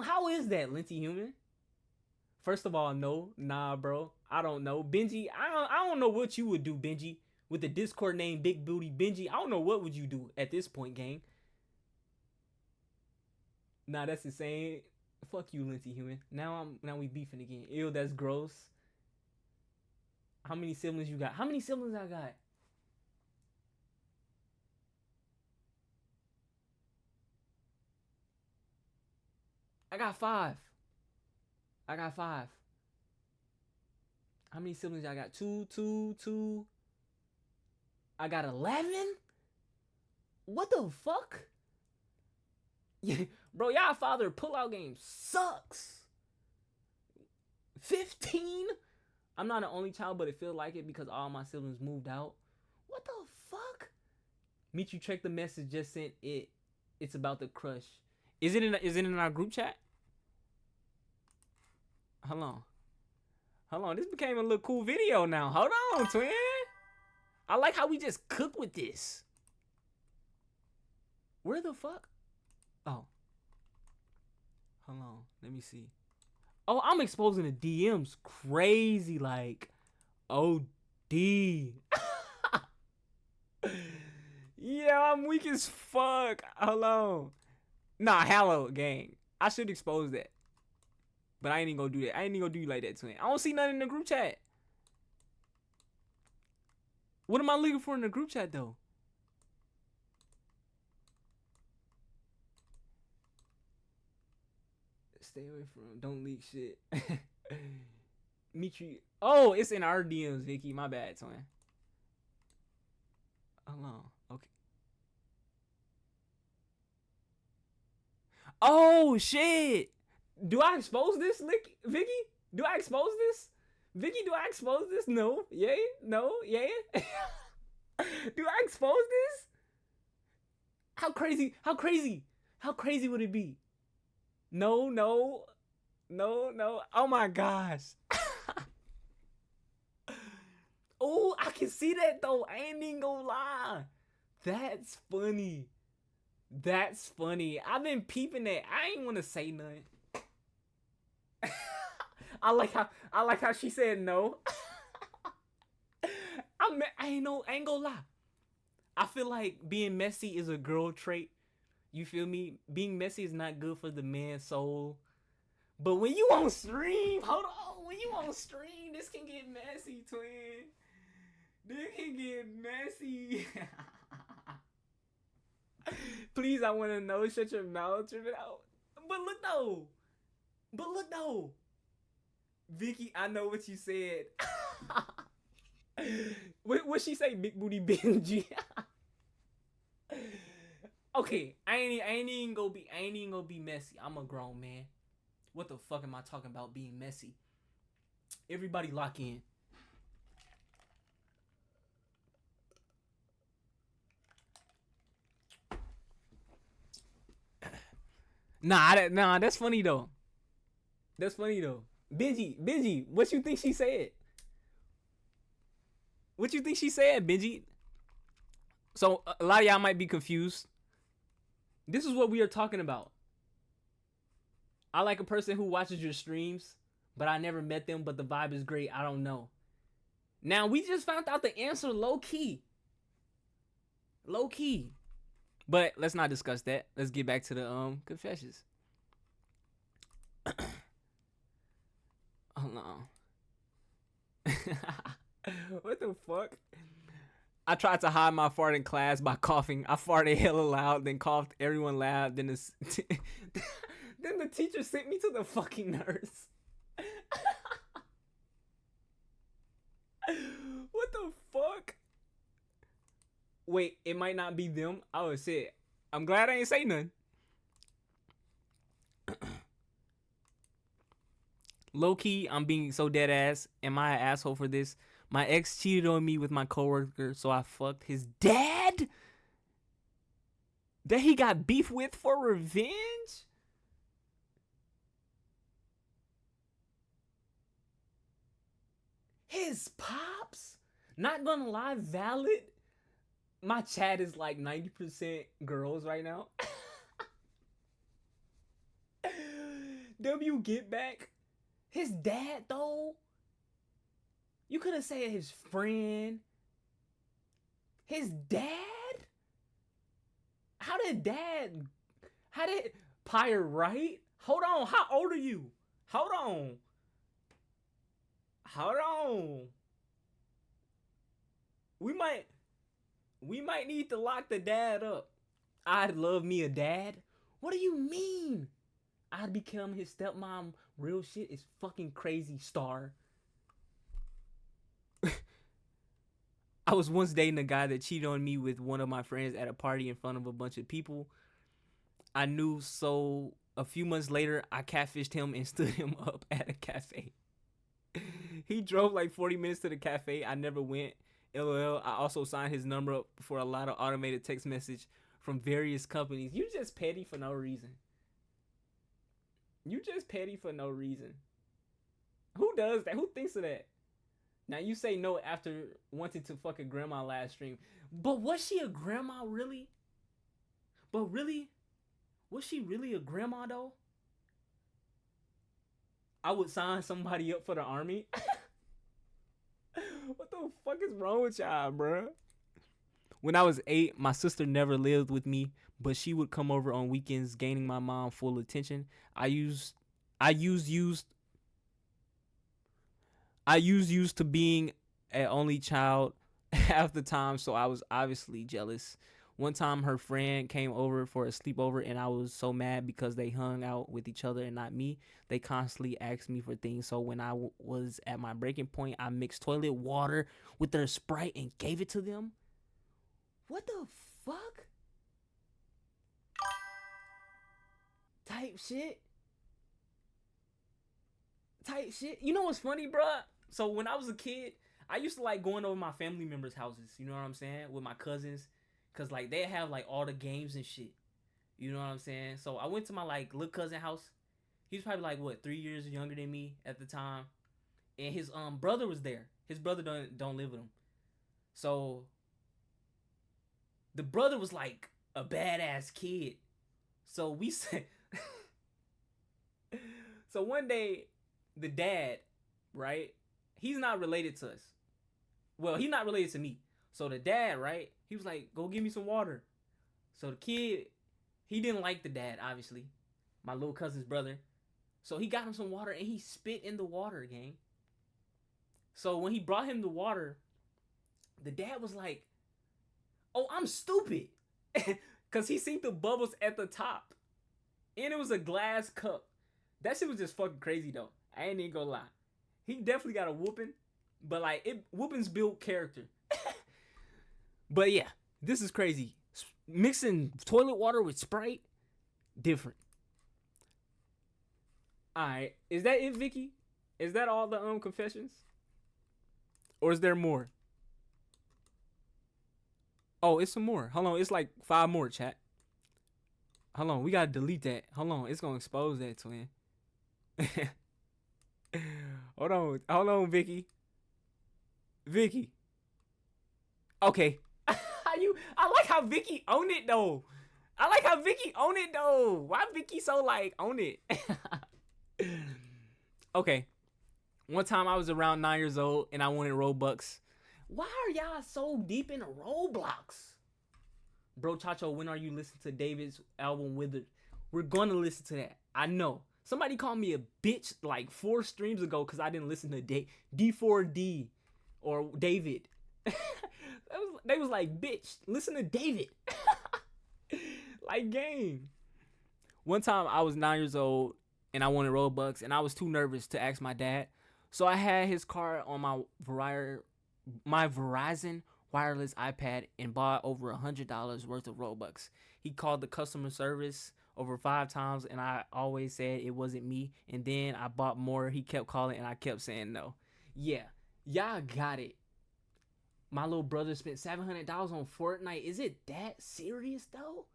How is that, Linty Human? First of all, no. Nah, bro. I don't know. Benji, I don't know what you would do, Benji. With the Discord name Big Booty Benji. I don't know what would you do at this point, gang. Nah, that's insane. Fuck you, Linty Human. Now we beefing again. Ew, that's gross. How many siblings you got? How many siblings I got? I got 5. I got 5. How many siblings I got? 2. I got 11? What the fuck? Bro, y'all father pullout game sucks. 15? I'm not an only child, but it feels like it because all my siblings moved out. What the fuck? Meet you, check the message just sent it. It's about the crush. Is it in our group chat? Hold on. This became a little cool video now. Hold on, twin. I like how we just cook with this. Where the fuck? Oh. Hold on. Let me see. Oh, I'm exposing the DMs crazy, like OD. Yeah, I'm weak as fuck. Hold on. Nah, hello, gang. I should expose that. But I ain't even gonna do that. I ain't even gonna do you like that, twin. I don't see nothing in the group chat. What am I looking for in the group chat, though? Stay away from. Don't leak shit. Meet you. Oh, it's in our DMs, Vicky. My bad, twin. Hold on. Okay. Oh, shit. Do I expose this, Vicky? Do I expose this? Vicky, do I expose this? No. Yeah? No? Yeah? Do I expose this? How crazy would it be? No. Oh my gosh. Oh, I can see that though. I ain't even gonna lie. That's funny. I've been peeping that. I ain't wanna say nothing. I like how she said no. I ain't gonna lie. I feel like being messy is a girl trait. You feel me? Being messy is not good for the man's soul. But when you on stream, hold on. When you on stream, this can get messy, twin. This can get messy. Please, I want to know. Shut your mouth. Trip it out. But look though. Vicky, I know what you said. What she say? Big booty Benji. Okay, I ain't even gonna be messy. I'm a grown man. What the fuck am I talking about being messy? Everybody lock in. Nah, that's funny though. Benji, what you think she said? Benji? So a lot of y'all might be confused. This is what we are talking about. I like a person who watches your streams, but I never met them, but the vibe is great. I don't know. Now, we just found out the answer low key. But let's not discuss that. Let's get back to the confessions. Hold on. What the fuck? I tried to hide my fart in class by coughing. I farted hella loud, then coughed. Everyone laughed. Then the teacher sent me to the fucking nurse. What the fuck? Wait, it might not be them. I would say, I'm glad I ain't say nothing. Low key, I'm being so dead ass. Am I an asshole for this? My ex cheated on me with my coworker, so I fucked his dad? That he got beef with for revenge? His pops? Not gonna lie, valid. My chat is like 90% girls right now. W get back. His dad though. You could have said his friend. His dad? How did Pyre right? Hold on, how old are you? Hold on. Hold on. We might need to lock the dad up. I'd love me a dad. What do you mean? I'd become his stepmom. Real shit is fucking crazy, star. I was once dating a guy that cheated on me with one of my friends at a party in front of a bunch of people I knew, so a few months later, I catfished him and stood him up at a cafe. He drove like 40 minutes to the cafe. I never went. LOL. I also signed his number up for a lot of automated text message from various companies. You just petty for no reason. You just petty for no reason. Who does that? Who thinks of that? Now you say no after wanting to fuck a grandma last stream. But was she a grandma really? But really? Was she really a grandma though? I would sign somebody up for the army. What the fuck is wrong with y'all, bruh? When I was 8, my sister never lived with me, but she would come over on weekends, gaining my mom full attention. I used used to being an only child half the time, so I was obviously jealous. One time her friend came over for a sleepover and I was so mad because they hung out with each other and not me. They constantly asked me for things, so when I was at my breaking point, I mixed toilet water with their Sprite and gave it to them. What the fuck? Type shit. You know what's funny, bruh? So when I was a kid, I used to like going over my family members' houses. You know what I'm saying? With my cousins, cause like they have like all the games and shit. You know what I'm saying? So I went to my like little cousin house. He was probably like what 3 years younger than me at the time, and his brother was there. His brother don't live with him. So the brother was like a badass kid. So we said. So one day, the dad, right? He's not related to us. Well, he's not related to me. So the dad, right? He was like, "Go get me some water." So the kid, he didn't like the dad, obviously. My little cousin's brother. So he got him some water and he spit in the water, gang. So when he brought him the water, the dad was like, "Oh, I'm stupid." Because he seen the bubbles at the top. And it was a glass cup. That shit was just fucking crazy, though. I ain't even gonna lie. He definitely got a whooping. But, like, whoopings build character. But, yeah. This is crazy. Mixing toilet water with Sprite, different. Alright. Is that it, Vicky? Is that all the confessions? Or is there more? Oh, it's some more. Hold on. It's like 5 more, chat. Hold on. We gotta delete that. Hold on. It's gonna expose that, twin. Hold on, Vicky. Okay. I like how Vicky own it though. Why Vicky so like own it? Okay. One time I was around 9 years old and I wanted Robux. Why are y'all so deep into Roblox? Bro Chacho, when are you listening to David's album Withered? We're gonna listen to that. I know. Somebody called me a bitch like 4 streams ago because I didn't listen to D4D or David. They was like, bitch, listen to David. Like, gang. One time I was 9 years old and I wanted Robux and I was too nervous to ask my dad. So I had his card on my Verizon wireless iPad and bought over $100 worth of Robux. He called the customer service over 5 times and I always said it wasn't me. And then I bought more. He kept calling and I kept saying no. Yeah, y'all got it. My little brother spent $700 on Fortnite. Is it that serious though?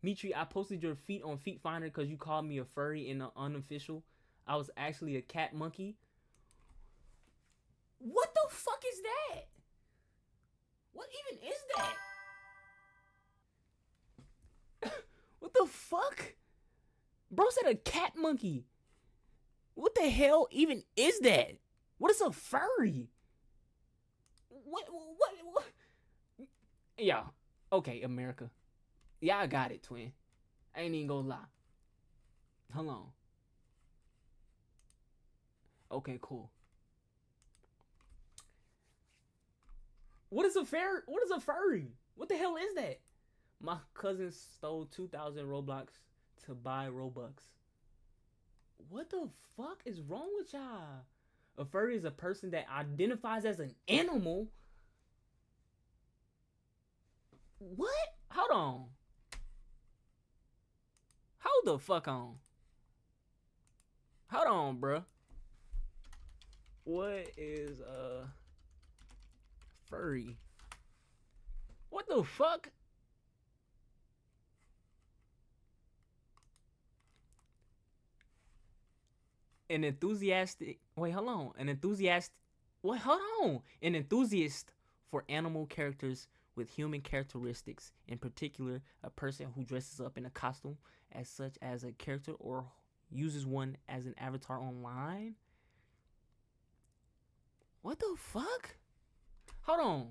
Mitri, I posted your feet on Feet Finder because you called me a furry in the unofficial. I was actually a cat monkey. What the fuck is that? What even is that? What the fuck? Bro said a cat monkey. What the hell even is that? What is a furry? What? Yeah. Okay, America. Yeah, I got it, twin. I ain't even gonna lie. Hold on. Okay, cool. What is a furry? What the hell is that? My cousin stole 2,000 Roblox to buy Robux. What the fuck is wrong with y'all? A furry is a person that identifies as an animal. What? Hold on. Hold the fuck on. Hold on, bruh. What is a furry? What the fuck? An enthusiastic. Wait, hold on. An enthusiast. Wait, hold on. An enthusiast for animal characters with human characteristics. In particular, a person who dresses up in a costume as such as a character or uses one as an avatar online. What the fuck? Hold on.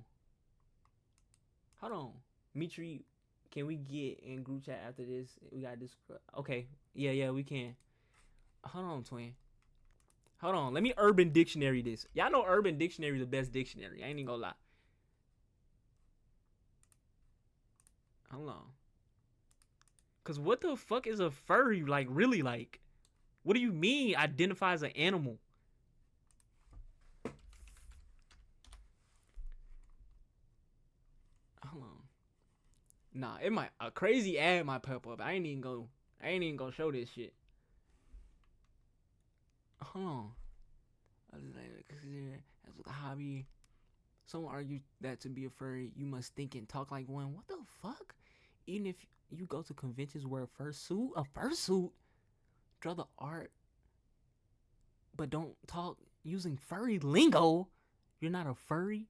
Hold on. Mitri, can we get in group chat after this? We got this. Okay. Yeah, we can. Hold on, twin. Hold on. Let me Urban Dictionary this. Y'all know Urban Dictionary is the best dictionary. I ain't even gonna lie. Hold on. Cause what the fuck is a furry? Like, really, like, what do you mean identify as an animal? Hold on. Nah, it might a crazy ad might pop up. I ain't even gonna show this shit. Hold on. As a hobby, some argue that to be a furry, you must think and talk like one. What the fuck? Even if you go to conventions wear a fursuit, draw the art, but don't talk using furry lingo, you're not a furry.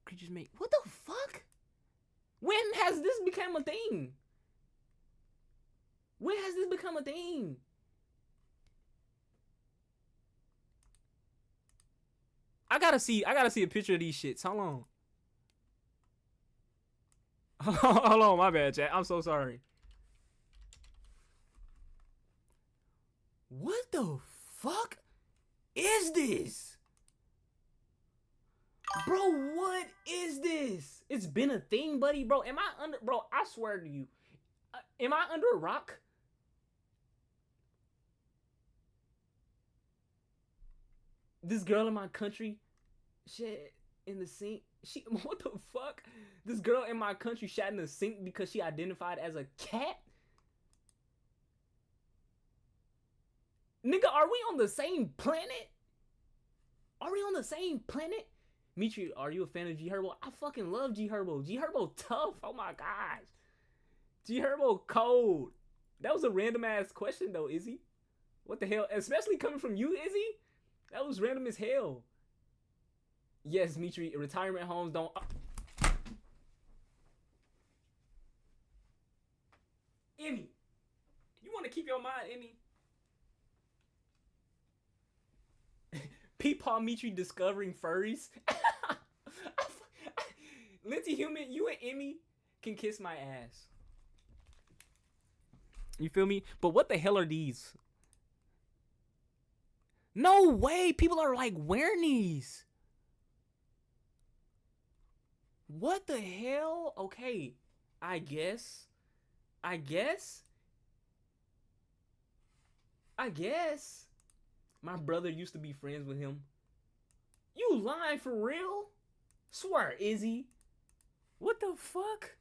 Creatures make what the fuck? When has this become a thing? When has this become a thing? I gotta see a picture of these shits. How long? Hold on, my bad, chat. I'm so sorry. What the fuck is this? Bro, what is this? It's been a thing, buddy. Bro, am I under... Bro, I swear to you. Am I under a rock? This girl in my country... Shit, in the sink. What the fuck? This girl in my country shat in the sink because she identified as a cat? Nigga, are we on the same planet? Are we on the same planet? Mitri, are you a fan of G Herbo? I fucking love G Herbo. G Herbo tough. Oh my gosh. G Herbo cold. That was a random ass question though, Izzy. What the hell? Especially coming from you, Izzy? That was random as hell. Yes, Mitri, retirement homes don't... Emmy, you want to keep your mind, Emmy? Peepaw Mitri discovering furries. Lindsay Human, you and Emmy can kiss my ass. You feel me? But what the hell are these? No way! People are like wearing these. What the hell? Okay, I guess. My brother used to be friends with him. You lying for real? Swear, Izzy. What the fuck?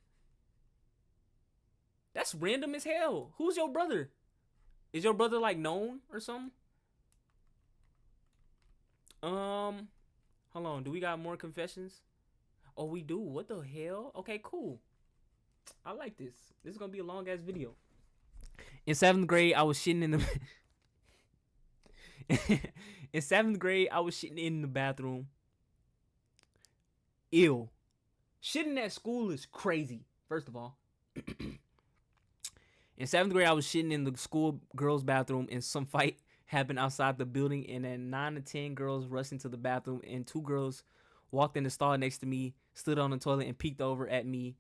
That's random as hell. Who's your brother? Is your brother like known or something? Hold on. Do we got more confessions? Oh, we do. What the hell? Okay, cool. I like this. This is gonna be a long ass video. In 7th grade, I was shitting in the. In 7th grade, I was shitting in the bathroom. Ew. Shitting at school is crazy. First of all. In 7th grade, I was shitting in the school girls' bathroom, and some fight happened outside the building, and then 9 to 10 girls rushed into the bathroom, and 2 girls walked in the stall next to me, stood on the toilet, and peeked over at me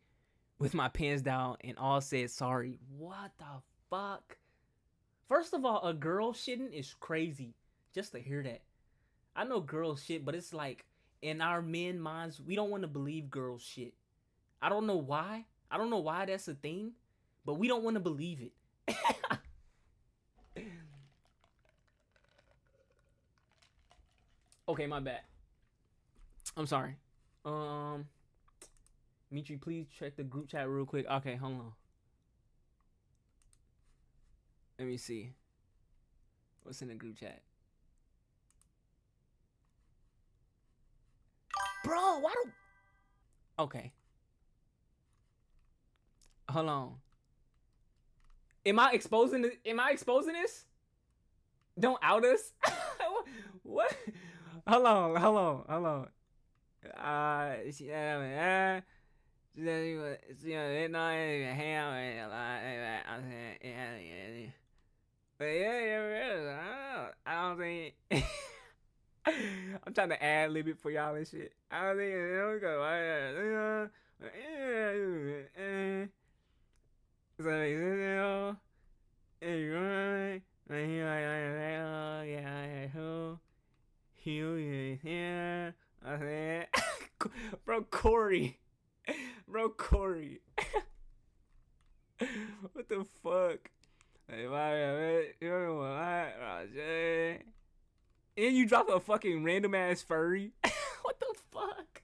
with my pants down, and all said sorry. What the fuck? First of all, a girl shitting is crazy. Just to hear that. I know girls shit, but it's like, in our men minds, we don't want to believe girls shit. I don't know why. I don't know why that's a thing, but we don't want to believe it. Okay, my bad. I'm sorry. Mitri, please check the group chat real quick. Okay, hold on. Let me see. What's in the group chat? Bro, why do... Okay. Hold on. Am I exposing this? Don't out us? What? Hold on. I don't think. I'm trying to ad lib it for y'all and shit. I don't think it's go. Bro, Corey. Bro, Corey. What the fuck? And you drop a fucking random ass furry? What the fuck?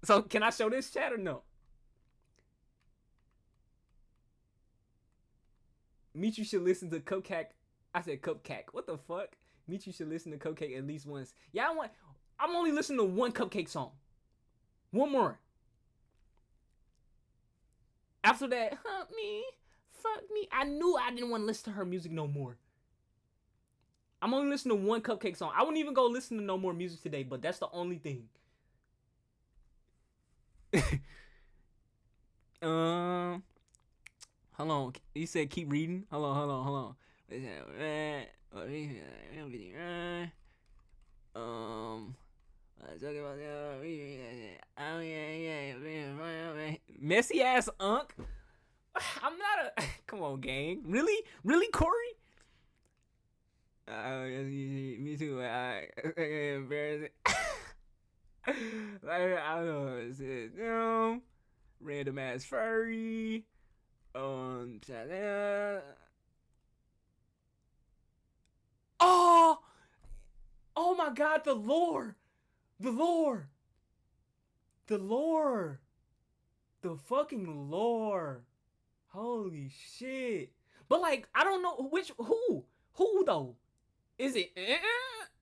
So can I show this chat or no? Meet you should listen to Cupcake. I said Cupcake. What the fuck? Meet you should listen to Cupcake at least once. Yeah, I'm only listening to one Cupcake song. One more. After that, fuck me. I knew I didn't want to listen to her music no more. I'm only listening to one Cupcake song. I wouldn't even go listen to no more music today, but that's the only thing. Hold on. You said keep reading. Hold on. Messy ass unk. I'm not a. Come on, gang. Really, Corey? Me too. Embarrassing. I don't know. It's random ass furry. Oh, oh my God! The lore, the fucking lore. Holy shit! But like, I don't know who though. Is it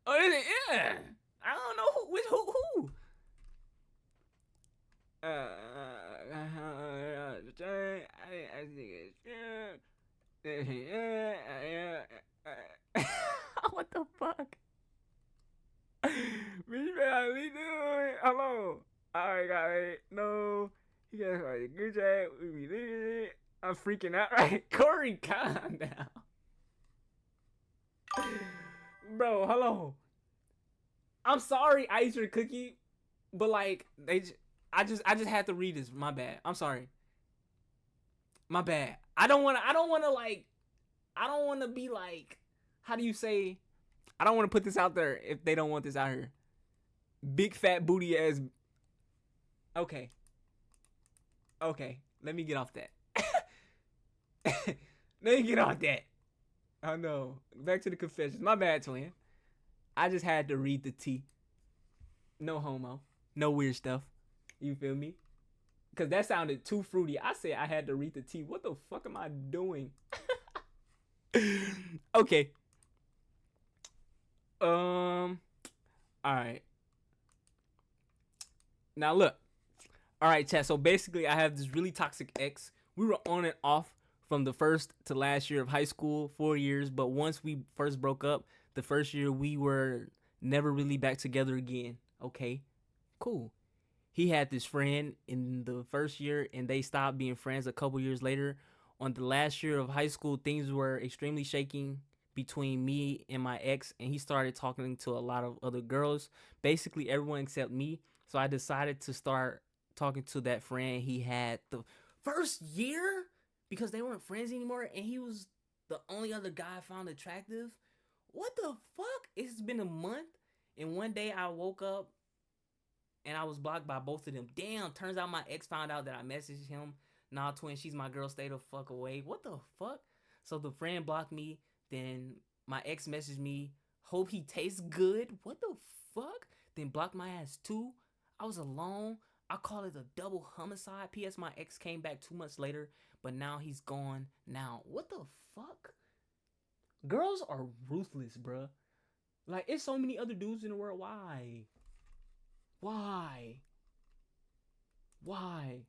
or is it I don't know who. What the fuck? Hello. I got it. No. He got a good chat. We be leaving it. I'm freaking out, right? Corey, calm down. Bro, hello. I'm sorry, Ice or Cookie, but like I just had to read this. My bad. I'm sorry. My bad. I don't want to be like, how do you say? I don't want to put this out there if they don't want this out here. Big fat booty ass. Okay. Let me get off that. Let me get off that. Oh no. Back to the confessions. My bad, twin. I just had to read the tea. No homo. No weird stuff. You feel me? Because that sounded too fruity. I said I had to read the tea. What the fuck am I doing? Okay. Alright. Now look. All right, chat. So basically, I have this really toxic ex. We were on and off from the first to last year of high school, 4 years. But once we first broke up, the first year we were never really back together again. Okay, cool. He had this friend in the first year, and they stopped being friends a couple years later. On the last year of high school, things were extremely shaking between me and my ex, and he started talking to a lot of other girls, basically everyone except me. So I decided to start talking to that friend he had the first year because they weren't friends anymore, and he was the only other guy I found attractive. What the fuck? It's been a month, and one day I woke up and I was blocked by both of them. Damn, turns out my ex found out that I messaged him. Nah, twin, she's my girl, stay the fuck away. What the fuck? So the friend blocked me, then my ex messaged me, hope he tastes good. What the fuck? Then blocked my ass too. I was alone. I call it a double homicide. P.S. My ex came back 2 months later, but now he's gone. Now, what the fuck? Girls are ruthless, bruh. Like, it's so many other dudes in the world. Why? Why? Why?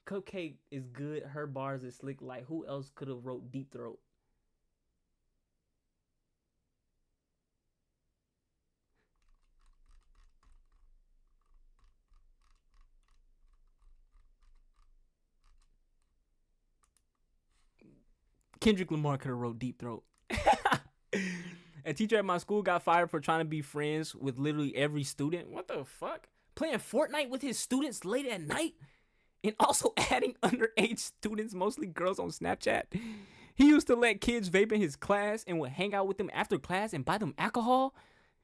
Cupcake is good. Her bars is slick. Like, who else could have wrote Deep Throat? Kendrick Lamar could have wrote Deep Throat. A teacher at my school got fired for trying to be friends with literally every student. What the fuck? Playing Fortnite with his students late at night? And also adding underage students, mostly girls, on Snapchat. He used to let kids vape in his class and would hang out with them after class and buy them alcohol.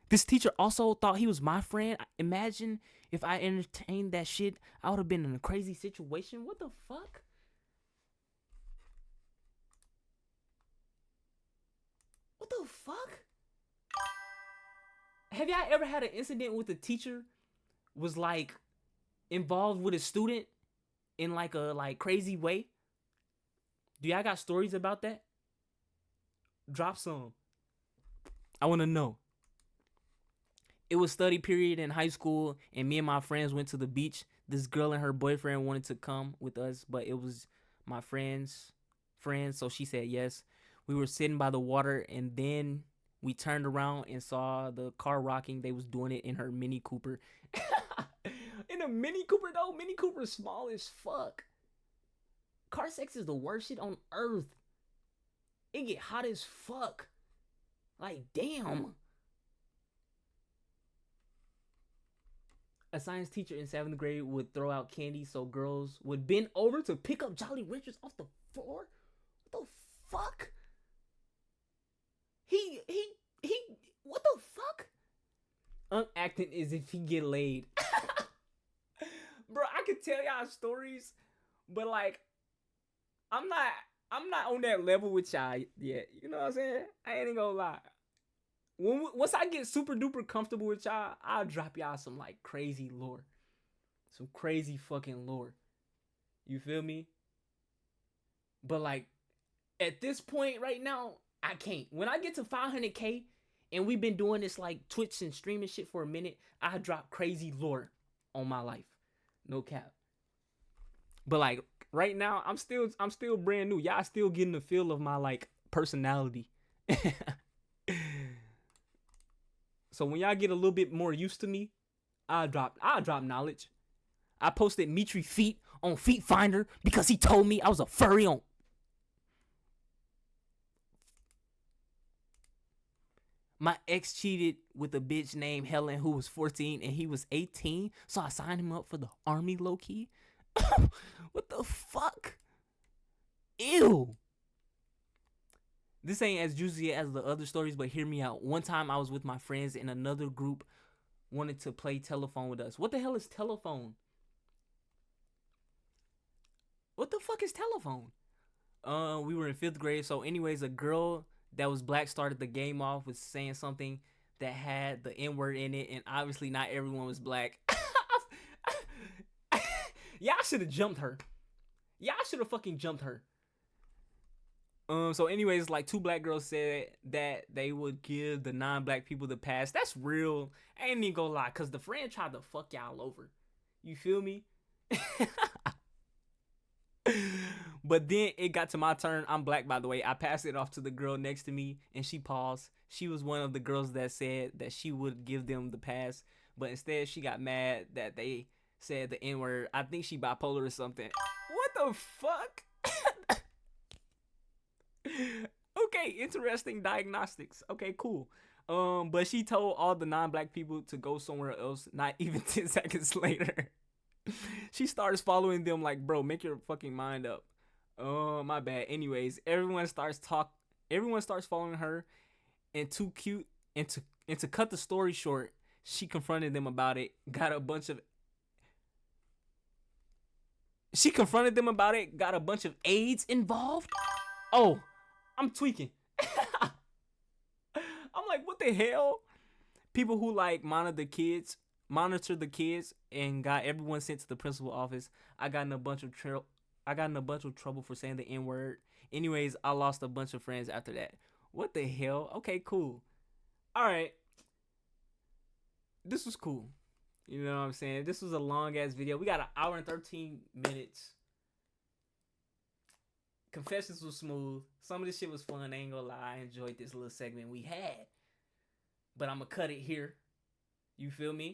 This teacher also thought he was my friend. Imagine if I entertained that shit. I would have been in a crazy situation. What the fuck? What the fuck? Have y'all ever had an incident with a teacher was like involved with a student in like a crazy way? Do y'all got stories about that? Drop some. I want to know. It was study period in high school, and me and my friends went to the beach. This girl and her boyfriend wanted to come with us, but it was my friend's friend, so she said yes. We were sitting by the water, and then we turned around and saw the car rocking. They was doing it in her Mini Cooper. In a Mini Cooper, though? Mini Cooper is small as fuck. Car sex is the worst shit on earth. It get hot as fuck. Like, damn. A science teacher in 7th grade would throw out candy so girls would bend over to pick up Jolly Ranchers off the floor? What the fuck? He, what the fuck? Acting as if he get laid. Bro, I could tell y'all stories, but like, I'm not on that level with y'all yet. You know what I'm saying? I ain't gonna lie. Once I get super duper comfortable with y'all, I'll drop y'all some like crazy lore. Some crazy fucking lore. You feel me? But like, at this point right now, I can't. When I get to 500K and we've been doing this like Twitch and streaming shit for a minute, I drop crazy lore on my life. No cap. But like right now, I'm still brand new. Y'all still getting the feel of my like personality. So when y'all get a little bit more used to me, I'll drop knowledge. I posted Mitri feet on Feet Finder because he told me I was a furry on. My ex cheated with a bitch named Helen who was 14 and he was 18, so I signed him up for the army low key. What the fuck? Ew. This ain't as juicy as the other stories, but hear me out. One time I was with my friends and another group wanted to play telephone with us. What the hell is telephone? What the fuck is telephone? We were in 5th grade. So anyways, a girl that was black started the game off with saying something that had the N word in it, and obviously not everyone was black. Y'all should have jumped her. Y'all should have fucking jumped her. So anyways, like 2 black girls said that they would give the non-black people the pass. That's real. I ain't even gonna lie, cause the friend tried to fuck y'all over. You feel me? But then it got to my turn. I'm black, by the way. I passed it off to the girl next to me, and she paused. She was one of the girls that said that she would give them the pass, but instead she got mad that they said the N word. I think she bipolar or something. What the fuck? Okay, interesting diagnostics. Okay, cool. But she told all the non-black people to go somewhere else. Not even 10 seconds later, she starts following them like, bro, make your fucking mind up. Oh, my bad. Anyways, everyone starts following her, and too cute and to cut the story short, she confronted them about it. Got a bunch of AIDS involved. Oh, I'm tweaking. I'm like, what the hell? People who like monitor the kids, and got everyone sent to the principal office. I got in a bunch of trouble for saying the N word. Anyways, I lost a bunch of friends after that. What the hell? Okay, cool. All right, this was cool. You know what I'm saying? This was a long ass video. We got an hour and 13 minutes. Confessions was smooth. Some of this shit was fun. I ain't gonna lie. I enjoyed this little segment we had. But I'm gonna cut it here. You feel me?